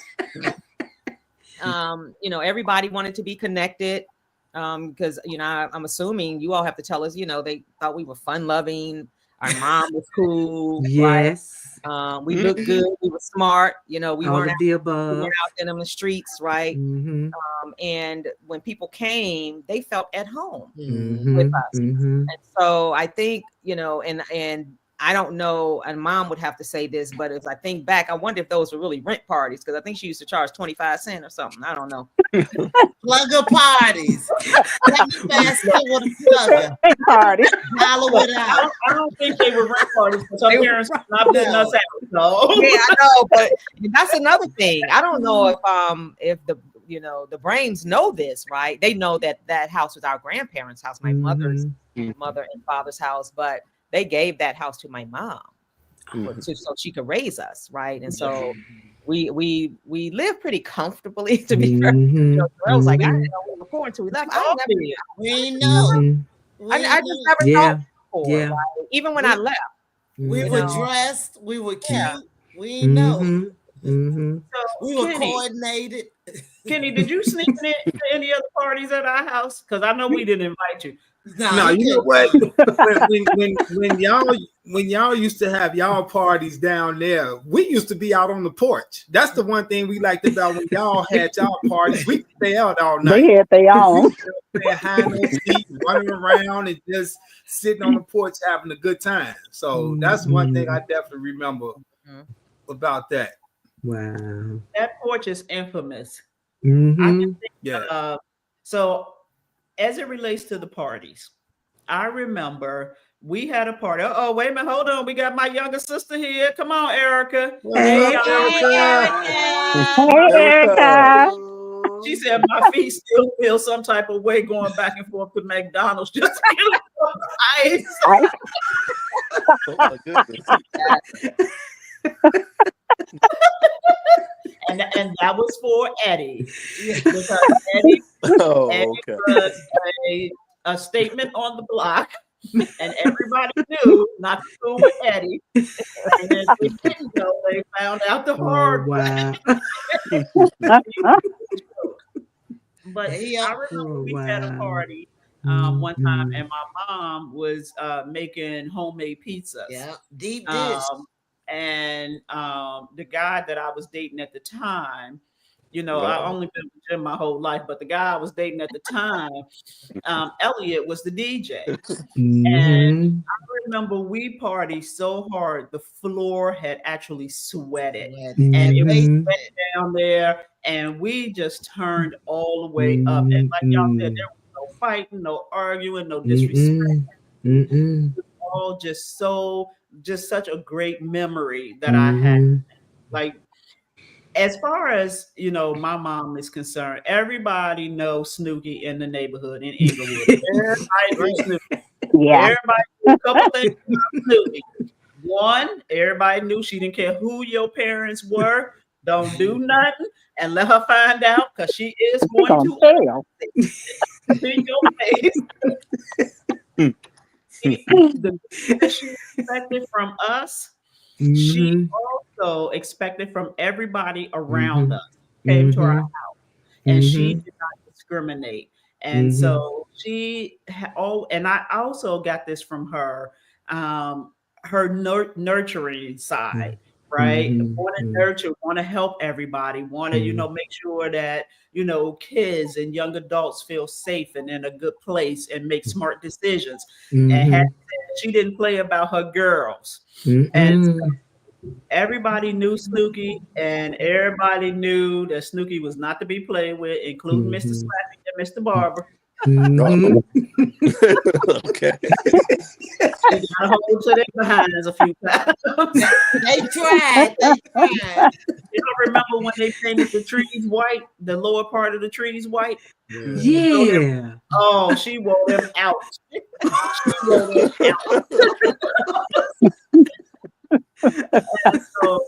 Everybody wanted to be connected. Because I'm assuming you all have to tell us, they thought we were fun loving. Our mom was cool. Yes. Right? We looked good. We were smart. We all weren't out in the streets, right? And when people came, they felt at home with us. And so I think, and I don't know, and Mom would have to say this, but if I think back, I wonder if those were really rent parties, because I think she used to charge 25 cents or something. I don't know. Plugger parties. Party. I don't think they were rent parties, because our parents were not putting us out. So. Yeah, I know, but that's another thing. I don't know if the Brains know this, right? They know that house was our grandparents' house, my mother's mother and father's house, but they gave that house to my mom so she could raise us, right? And so we lived pretty comfortably, to be fair. I was like, I didn't know we were poor until we left. We know. I just never thought before, right? Even when I left. We were dressed, we were cute, we know. So, we were coordinated. Kenny, did you sneak in to any other parties at our house? Because I know we didn't invite you. No, you know what? when y'all used to have y'all parties down there, we used to be out on the porch. That's the one thing we liked about when y'all had y'all parties. We could stay out all night. They had their own. High on seat, running around and just sitting on the porch having a good time. So that's one thing I definitely remember about that. Wow. That porch is infamous. I just think, so as it relates to the parties, I remember we had a party. Oh, wait a minute. Hold on. We got my younger sister here. Come on, Erica. Hey, Erica. She said my feet still feel some type of way going back and forth to McDonald's just to get ice. Oh my goodness. And that was for Eddie Yeah. because Eddie, Oh, Eddie okay. was a statement on the block, and everybody knew not to fool with Eddie. And if they didn't know, they found out the Oh hard way. wow. But He I up. remember Oh we had a wow. party one time, Mhm. and my mom was making homemade pizzas. Yeah. Deep dish. Um, and the guy that I was dating at the time, I Uh-oh. only been with Jim my whole life, but the guy I was dating at the time, Elliot was the DJ. And Mhm. I remember we partied so hard, the floor had actually sweated and And it was they Mhm. wet down there. And we just turned all the way up. And like y'all said, Mhm. there was no fighting, no arguing, no disrespect. Mm-mm. Mm-mm. All just such a great memory that I had. Mhm. Like, as far as my mom is concerned, everybody knows Snooky in the neighborhood in Inglewood. Everybody knew right. Snooky. Yeah. Everybody knew a couple things about Snooky. One, everybody knew she didn't care who your parents were. Don't do nothing and let her find out because she is They going gonna to tell. in your face. The that she expected from us, she Mhm. also expected from everybody around Mhm. us who came to our, Mhm. and she Mhm. did not discriminate. And Mhm. so and I also got this from her, her nurturing side, right? Want to Mhm. nurture, want to help everybody, want to, Mhm. make sure that, kids and young adults feel safe and in a good place and make smart decisions. And Mhm. she didn't play about her girls. And Mhm. everybody knew Snooky, and everybody knew that Snooky was not to be played with, including Mr. Mhm. Slappy and Mr. Barber. Mhm. Uh-oh. Okay. They got a hold to their behinds a few times. They tried. They tried. You don't remember when they painted the trees white, the lower part of the trees white? Yeah. So Yeah. oh, she wore them out. She wore them out. So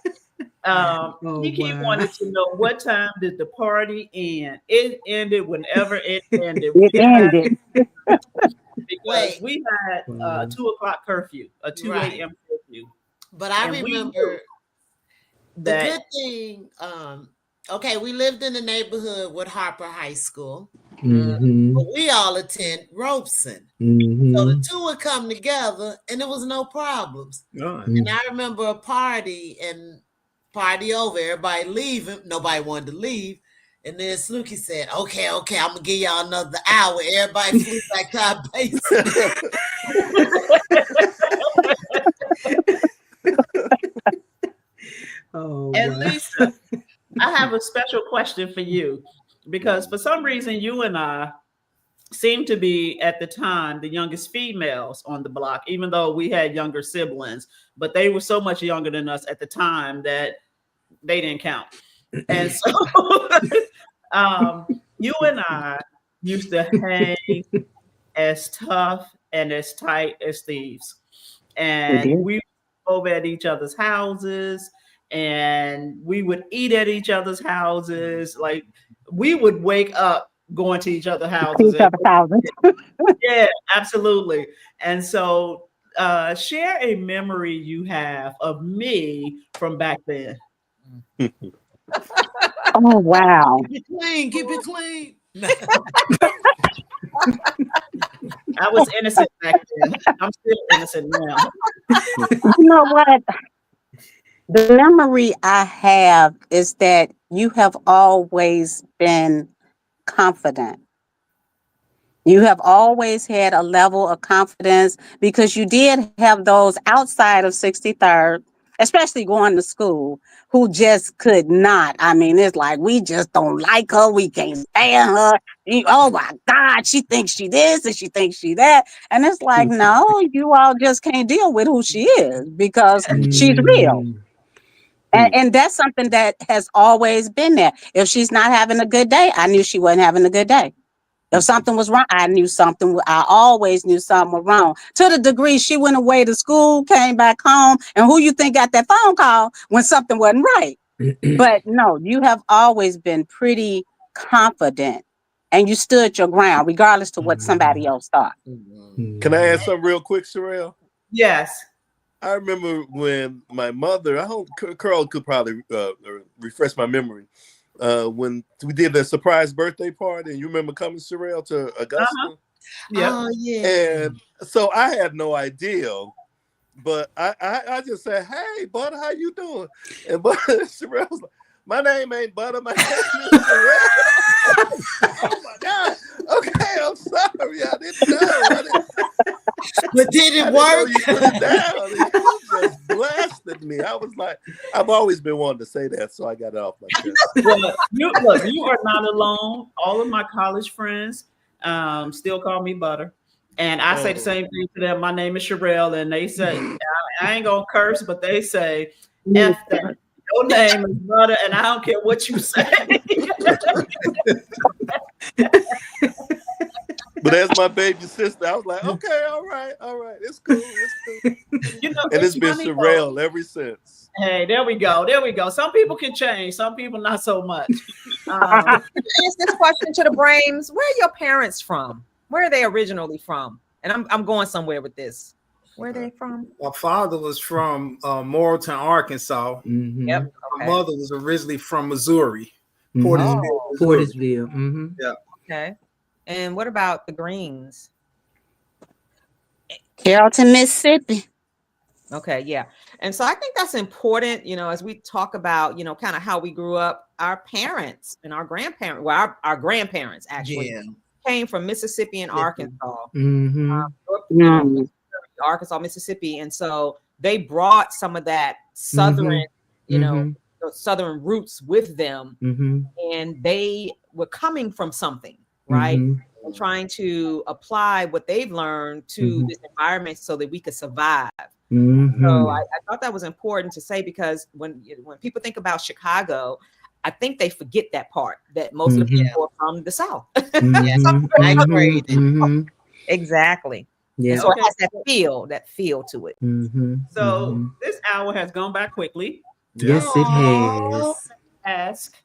Oh Kiki wow. wanted to know what time did the party end. It ended whenever it ended. It ended. Because Wait. we had a Wow. 2 o'clock curfew, a 2 Right. a.m. curfew, But I and we knew remember the that. good thing. Okay, we lived in the neighborhood with Harper High School, but Mhm. we all attend Robeson. So the Mhm. two would come together and there was no problems. All right. And I remember a party and party over, everybody leaving, nobody wanted to leave. And then Snooky said, okay, I'm gonna give y'all another hour. Everybody flew back to our base. Oh And wow. Lisa, I have a special question for you because for some reason you and I seemed to be at the time the youngest females on the block, even though we had younger siblings, but they were so much younger than us at the time that they didn't count. And so you and I used to hang as tough and as tight as thieves. We And did. we were over at each other's houses and we would eat at each other's houses. Like we would wake up going to each other's houses. Each And other thousands. yeah, absolutely. And so share a memory you have of me from back then. Oh wow. Keep it clean, keep it clean. I was innocent back then. I'm still innocent now. You know what? The memory I have is that you have always been confident. You have always had a level of confidence because you did have those outside of 63rd, especially going to school, who just could not. I mean, it's like, we just don't like her. We can't stand her. Oh my God, she thinks she this and she thinks she that. And it's like, no, you all just can't deal with who she is because she's real. Mm. And that's something that has always been there. If she's not having a good day, I knew she wasn't having a good day. If something was wrong, I knew something. I always knew something was wrong. To the degree she went away to school, came back home, and who you think got that phone call when something wasn't right? But no, you have always been pretty confident and you stood your ground regardless to what somebody else thought. Can I add something real quick, Sherelle? Yes. I remember when my mother, I hope Carl could probably refresh my memory, when we did the surprise birthday party, and you remember coming, Sherelle, to Augusta? Yeah. Oh yeah. And so I had no idea, but I just said, "Hey, Butter, how you doing?" And Butter, Sherelle was like, "My name ain't Butter, my name is Sherelle." Oh my God. Okay, I'm sorry. I didn't know. But did it work? You put it down. You just blasted me. I was like, I've always been wanting to say that, so I got it off my chest. Well, you are not alone. All of my college friends still call me Butter. And I say the same thing to them. My name is Sherelle, and they say, I ain't gonna curse, but they say, F that. Your name is Butter, and I don't care what you say. But as my baby sister, I was like, okay, all right, it's cool. You know, And it's been funny, Sherelle ever since. Hey, there we go. Some people can change, some people not so much. Ask this question to the Brains. Where are your parents from? Where are they originally from? And I'm going somewhere with this. Where are they from? My father was from Morrilton, Arkansas. Yep. Okay. My mother was originally from Missouri, Portisville. Missouri. Portisville. Yeah. Okay. And what about the Greens? Carrollton, Mississippi. Okay, yeah. And so I think that's important, as we talk about, kind of how we grew up. Our parents and our grandparents, well, our grandparents actually came from Mississippi and Arkansas. Arkansas, Mississippi. And so they brought some of that Southern, those Southern roots with them. And they were coming from something, right? And trying to apply what they've learned to this environment so that we could survive. So I thought that was important to say, because when people think about Chicago, I think they forget that part, that most of the people are from the South. I agree. Exactly. Yeah. And so it has that feel to it. So this hour has gone by quickly. Yes, it has. Ask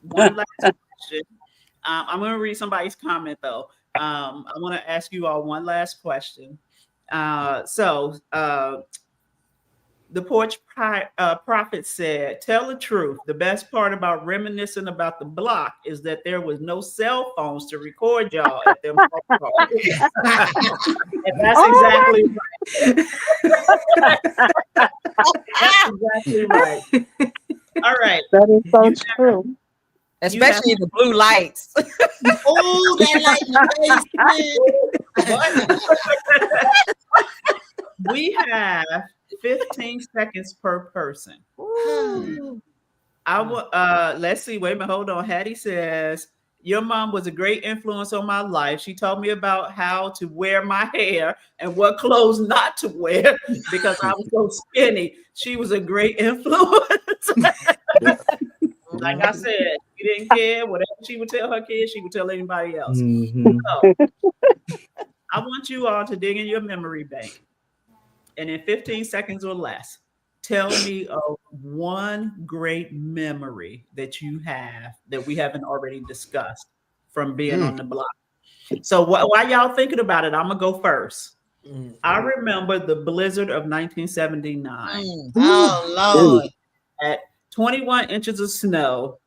one last question. I'm going to read somebody's comment though. I want to ask you all one last question. The porch prophet said, "Tell the truth. The best part about reminiscing about the block is that there was no cell phones to record y'all at them parties." And that's exactly right. That's exactly right. All right. That is so true. Especially the blue lights. Oh, that light in the basement. We have 15 seconds per person. Let's see. Wait a minute. Hold on. Hattie says, "Your mom was a great influence on my life. She taught me about how to wear my hair and what clothes not to wear because I was so skinny. She was a great influence." Like I said, she didn't care. Whatever she would tell her kids, she would tell anybody else. So, I want you all to dig in your memory bank, and in 15 seconds or less, tell me of one great memory that you have that we haven't already discussed from being on the block. So while y'all thinking about it, I'm gonna go first. I remember the blizzard of 1979. Oh Lord! At 21 inches of snow,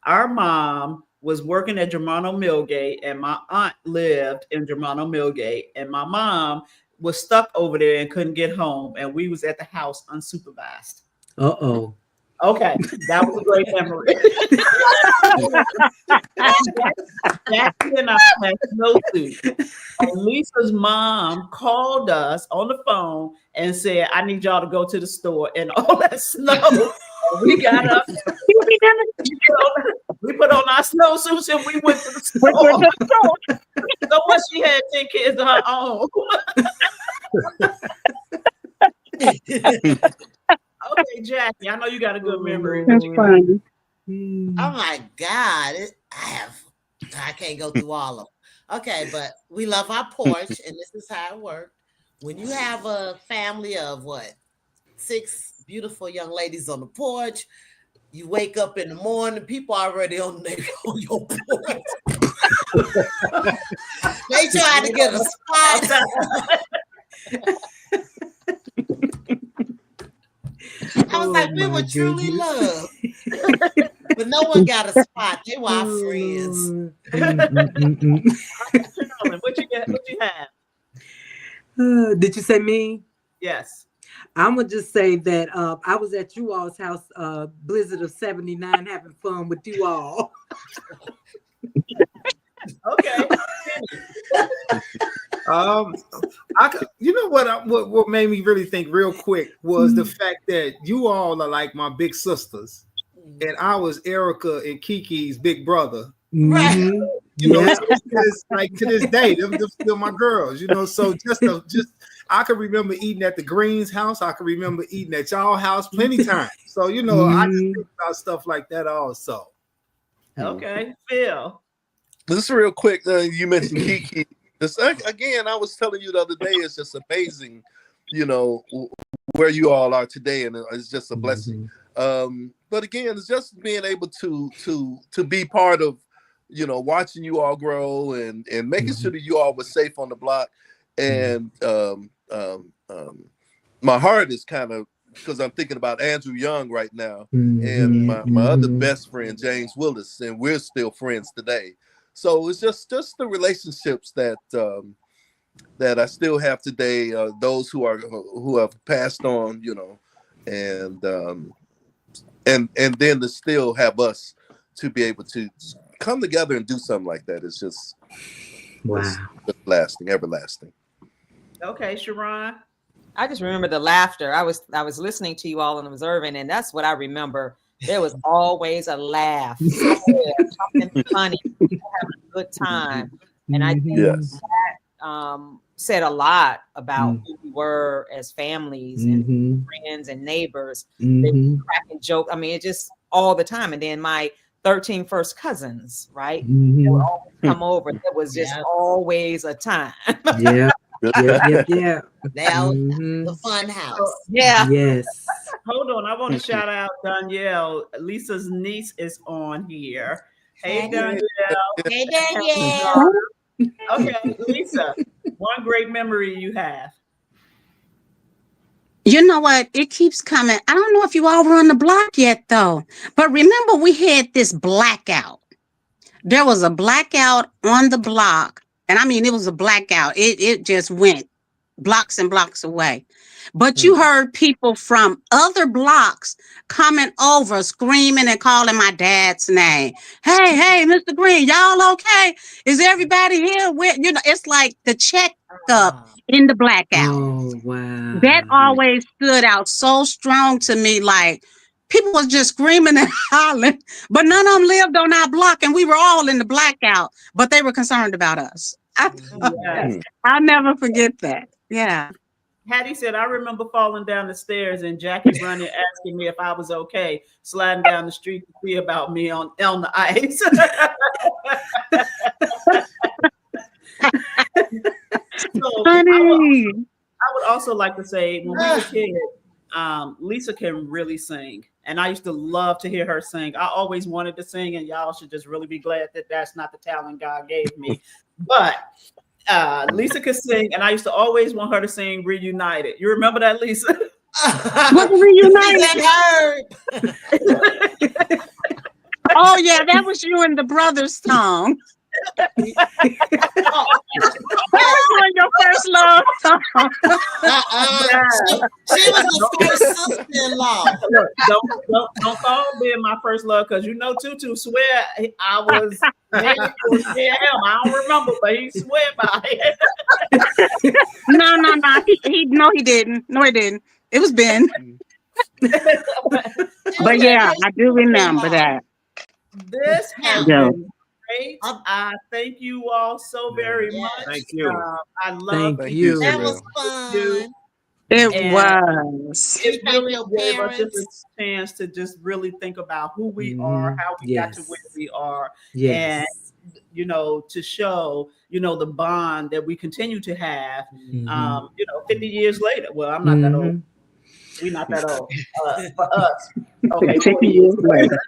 our mom was working at Germano Millgate, and my aunt lived in Germano Millgate, and my mom was stuck over there and couldn't get home, and we was at the house unsupervised. Uh-oh. Okay, that was a great memory. Jackie and I had snowsuits. And Lisa's mom called us on the phone and said, "I need y'all to go to the store," and all that snow. We got up, we put on our snowsuits, and we went to the store. So what, she had 10 kids of her own. Okay, Jackie, I know you got a good memory. That's funny. Oh my God! I can't go through all of them. Okay, but we love our porch, and this is how it worked. When you have a family of 6 beautiful young ladies on the porch, You wake up in the morning, people already on your porch. They trying to get a spot. I was like, we were truly loved. But no one got a spot. They were our friends. What you have? Did you say me? Yes. I'm gonna just say that I was at you all's house, Blizzard of '79, having fun with you all. Okay. You know what made me really think real quick was the fact that you all are like my big sisters, and I was Erica and Kiki's big brother. Right. You know, so it's like to this day, they're still my girls. You know, so just I can remember eating at the Greens house. I can remember eating at y'all house plenty times. So you know, I just think about stuff like that also. Okay, Phil. Just real quick, you mentioned Kiki. This again, I was telling you the other day, it's just amazing, you know, where you all are today, and it's just a blessing. But again, it's just being able to be part of, you know, watching you all grow and making sure that you all were safe on the block. And my heart is kind of, because I'm thinking about Andrew Young right now, and my other best friend James Willis, and we're still friends today. So it's just the relationships that that I still have today. Those who have passed on, you know, and then to still have us to be able to come together and do something like that is just it's lasting, everlasting. Okay, Sharon. I just remember the laughter. I was listening to you all and observing, and that's what I remember. There was always a laugh, something funny, people having a good time, and I think that said a lot about who we were as families and friends and neighbors. They were cracking jokes. I mean, it just all the time. And then my 13 first cousins, right? They would always come over. There was just always a time. Yeah. Now the fun house. Yes. Hold on, I want to shout out Danielle. Lisa's niece is on here. Hey, Danielle. Hey, Danielle. Okay, Lisa, one great memory you have. You know what? It keeps coming. I don't know if you all were on the block yet, though. But remember, we had this blackout. There was a blackout on the block. And I mean, it was a blackout. It just went blocks and blocks away. But you heard people from other blocks coming over, screaming and calling my dad's name. Hey, Mr. Green, y'all okay? Is everybody here? You know, it's like the check up in the blackout. Oh, wow. That always stood out so strong to me. Like, people was just screaming and hollering, but none of them lived on our block, and we were all in the blackout, but they were concerned about us. I'll never forget that. Yeah. Hattie said, I remember falling down the stairs and Jackie running, asking me if I was okay, sliding down the street to see about me on the ice. So, I would also like to say, when we were kids, Lisa can really sing. And I used to love to hear her sing. I always wanted to sing, and y'all should just really be glad that that's not the talent God gave me. But Lisa could sing, and I used to always want her to sing Reunited. You remember that, Lisa? What Reunited? Oh, yeah, that was you and the brothers song. That was your first love song. She was the first sister-in-law. Don't call being my first love, because you know Tutu swear I was married to him. I don't remember, but he swear by it. No. He didn't. No, he didn't. It was Ben. But yeah, I do remember that. This has been great. I thank you all so very much. Thank you. I love you. That was fun. It was. It really gave us just a chance to just really think about who we are, how we got to where we are, and you know, to show, you know, the bond that we continue to have, you know, 50 years later. Well, I'm not that old. We're not that old. For us. Okay, 50 40 years years. later.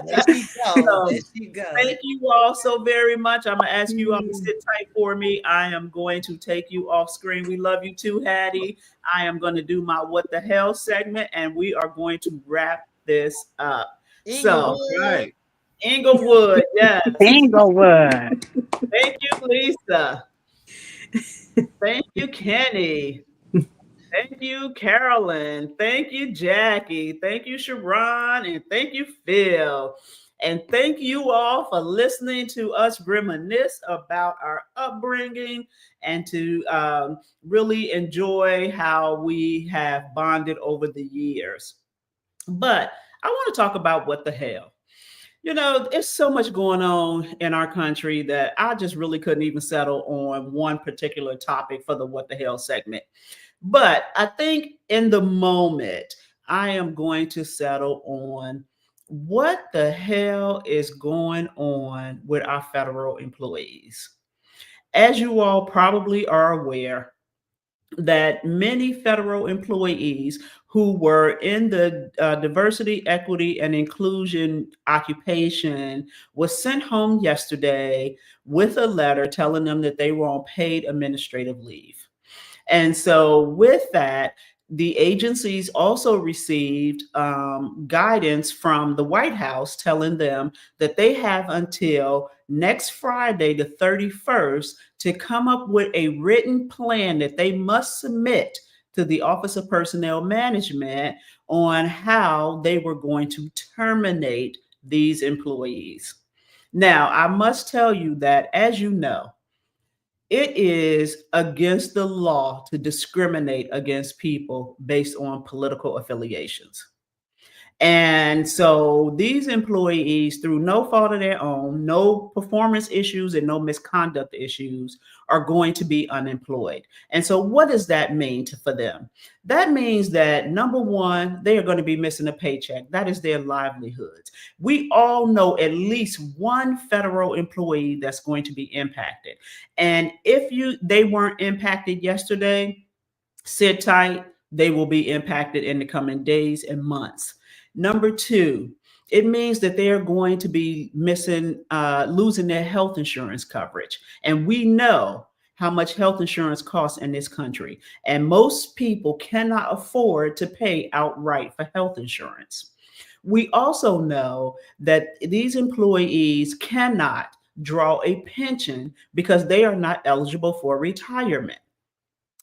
There she goes. So, There she goes. thank you all so very much. I'm gonna ask you all to Mm. sit tight for me. I am going to take you off screen. We love you too, Hattie. I am going to do my what the hell segment, and we are going to wrap this up. So, Inglewood. Inglewood, yes. Englewood. Thank you, Lisa. Thank you, Kenny. Thank you, Carolyn. Thank you, Jackie. Thank you, Sharon. And thank you, Phil. And thank you all for listening to us reminisce about our upbringing and to really enjoy how we have bonded over the years. But I want to talk about what the hell. There's so much going on in our country that I just really couldn't even settle on one particular topic for the what the hell segment. But I think in the moment, I am going to settle on what the hell is going on with our federal employees. As you all probably are aware, that many federal employees who were in the diversity, equity, and inclusion occupation was sent home yesterday with a letter telling them that they were on paid administrative leave. And so, with that, the agencies also received guidance from the White House telling them that they have until next Friday, the 31st, to come up with a written plan that they must submit to the Office of Personnel Management on how they were going to terminate these employees. Now, I must tell you that, as you know, it is against the law to discriminate against people based on political affiliations. And so these employees, through no fault of their own, no performance issues and no misconduct issues, are going to be unemployed. And so what does that mean for them? That means that, number one, they are going to be missing a paycheck. That is their livelihoods. We all know at least one federal employee that's going to be impacted. And if they weren't impacted yesterday, sit tight. They will be impacted in the coming days and months. Number two, it means that they are going to be losing their health insurance coverage. And we know how much health insurance costs in this country. And most people cannot afford to pay outright for health insurance. We also know that these employees cannot draw a pension because they are not eligible for retirement.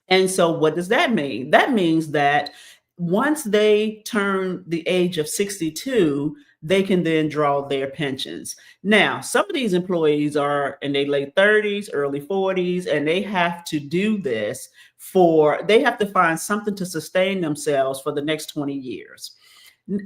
And so what does that mean? That means that once they turn the age of 62, they can then draw their pensions. Now, some of these employees are in their late 30s, early 40s, and they have to do this they have to find something to sustain themselves for the next 20 years.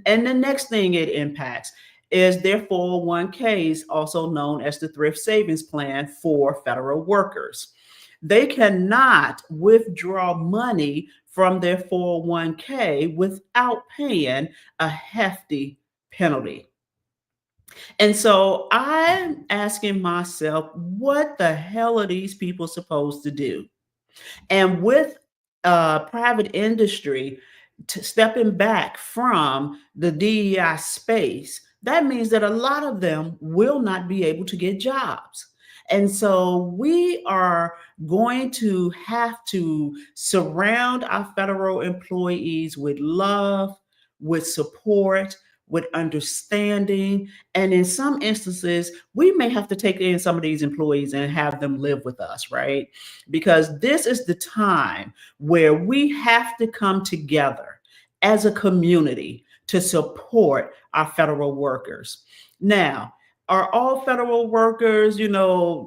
And the next thing it impacts is their 401ks, also known as the Thrift Savings Plan for federal workers. They cannot withdraw money from their 401k without paying a hefty penalty. And so I'm asking myself, what the hell are these people supposed to do? And with private industry stepping back from the DEI space, that means that a lot of them will not be able to get jobs. And so we are going to have to surround our federal employees with love, with support, with understanding. And in some instances, we may have to take in some of these employees and have them live with us, right? Because this is the time where we have to come together as a community to support our federal workers. Now, are all federal workers,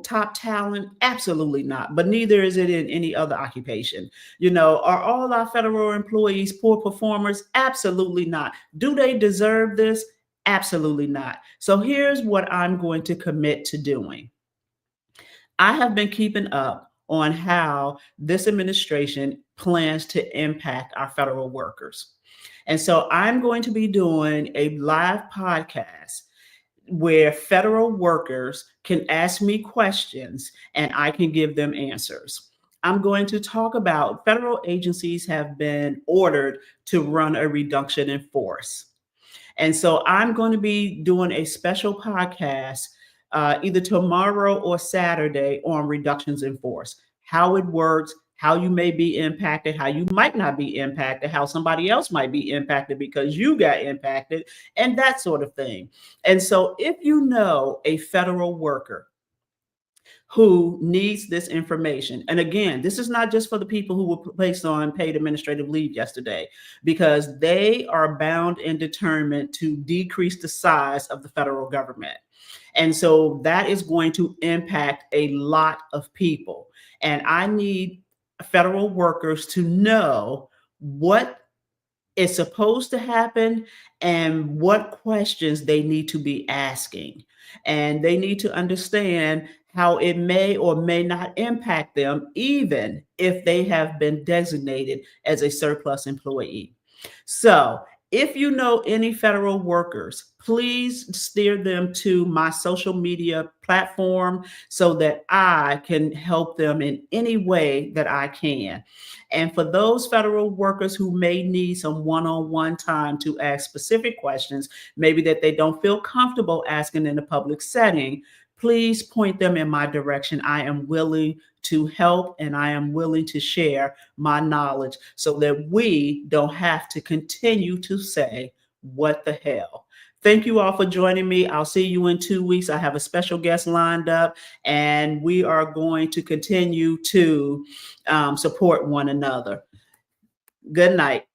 top talent? Absolutely not. But neither is it in any other occupation. Are all our federal employees poor performers? Absolutely not. Do they deserve this? Absolutely not. So here's what I'm going to commit to doing. I have been keeping up on how this administration plans to impact our federal workers. And so I'm going to be doing a live podcast where federal workers can ask me questions and I can give them answers. I'm going to talk about federal agencies have been ordered to run a reduction in force. And so I'm going to be doing a special podcast either tomorrow or Saturday on reductions in force, how it works, how you may be impacted, how you might not be impacted, how somebody else might be impacted because you got impacted, and that sort of thing. And so if you know a federal worker who needs this information. And again, this is not just for the people who were placed on paid administrative leave yesterday, because they are bound and determined to decrease the size of the federal government. And so that is going to impact a lot of people. And I need federal workers to know what is supposed to happen and what questions they need to be asking. And they need to understand how it may or may not impact them, even if they have been designated as a surplus employee. So if you know any federal workers, please steer them to my social media platform so that I can help them in any way that I can. And for those federal workers who may need some one-on-one time to ask specific questions, maybe that they don't feel comfortable asking in a public setting, please point them in my direction. I am willing to help and I am willing to share my knowledge so that we don't have to continue to say, what the hell? Thank you all for joining me. I'll see you in 2 weeks. I have a special guest lined up, and we are going to continue to support one another. Good night.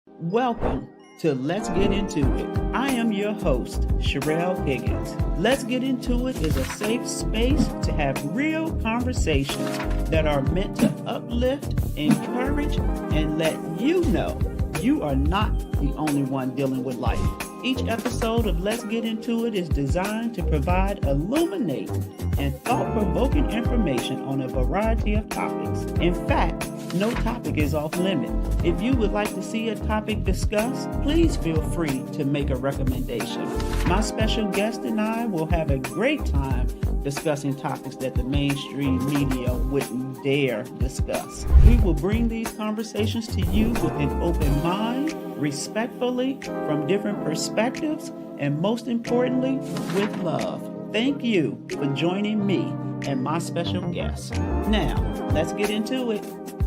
Welcome to Let's Get Into It. I am your host, Sherelle Higgins. Let's Get Into It is a safe space to have real conversations that are meant to uplift, encourage, and let you know you are not the only one dealing with life. Each episode of Let's Get Into It is designed to provide illuminating and thought-provoking information on a variety of topics. In fact, no topic is off limit. If you would like to see a topic discussed, please feel free to make a recommendation. My special guest and I will have a great time discussing topics that the mainstream media wouldn't dare discuss. We will bring these conversations to you with an open mind, respectfully, from different perspectives, and most importantly, with love. Thank you for joining me and my special guest. Now, let's get into it.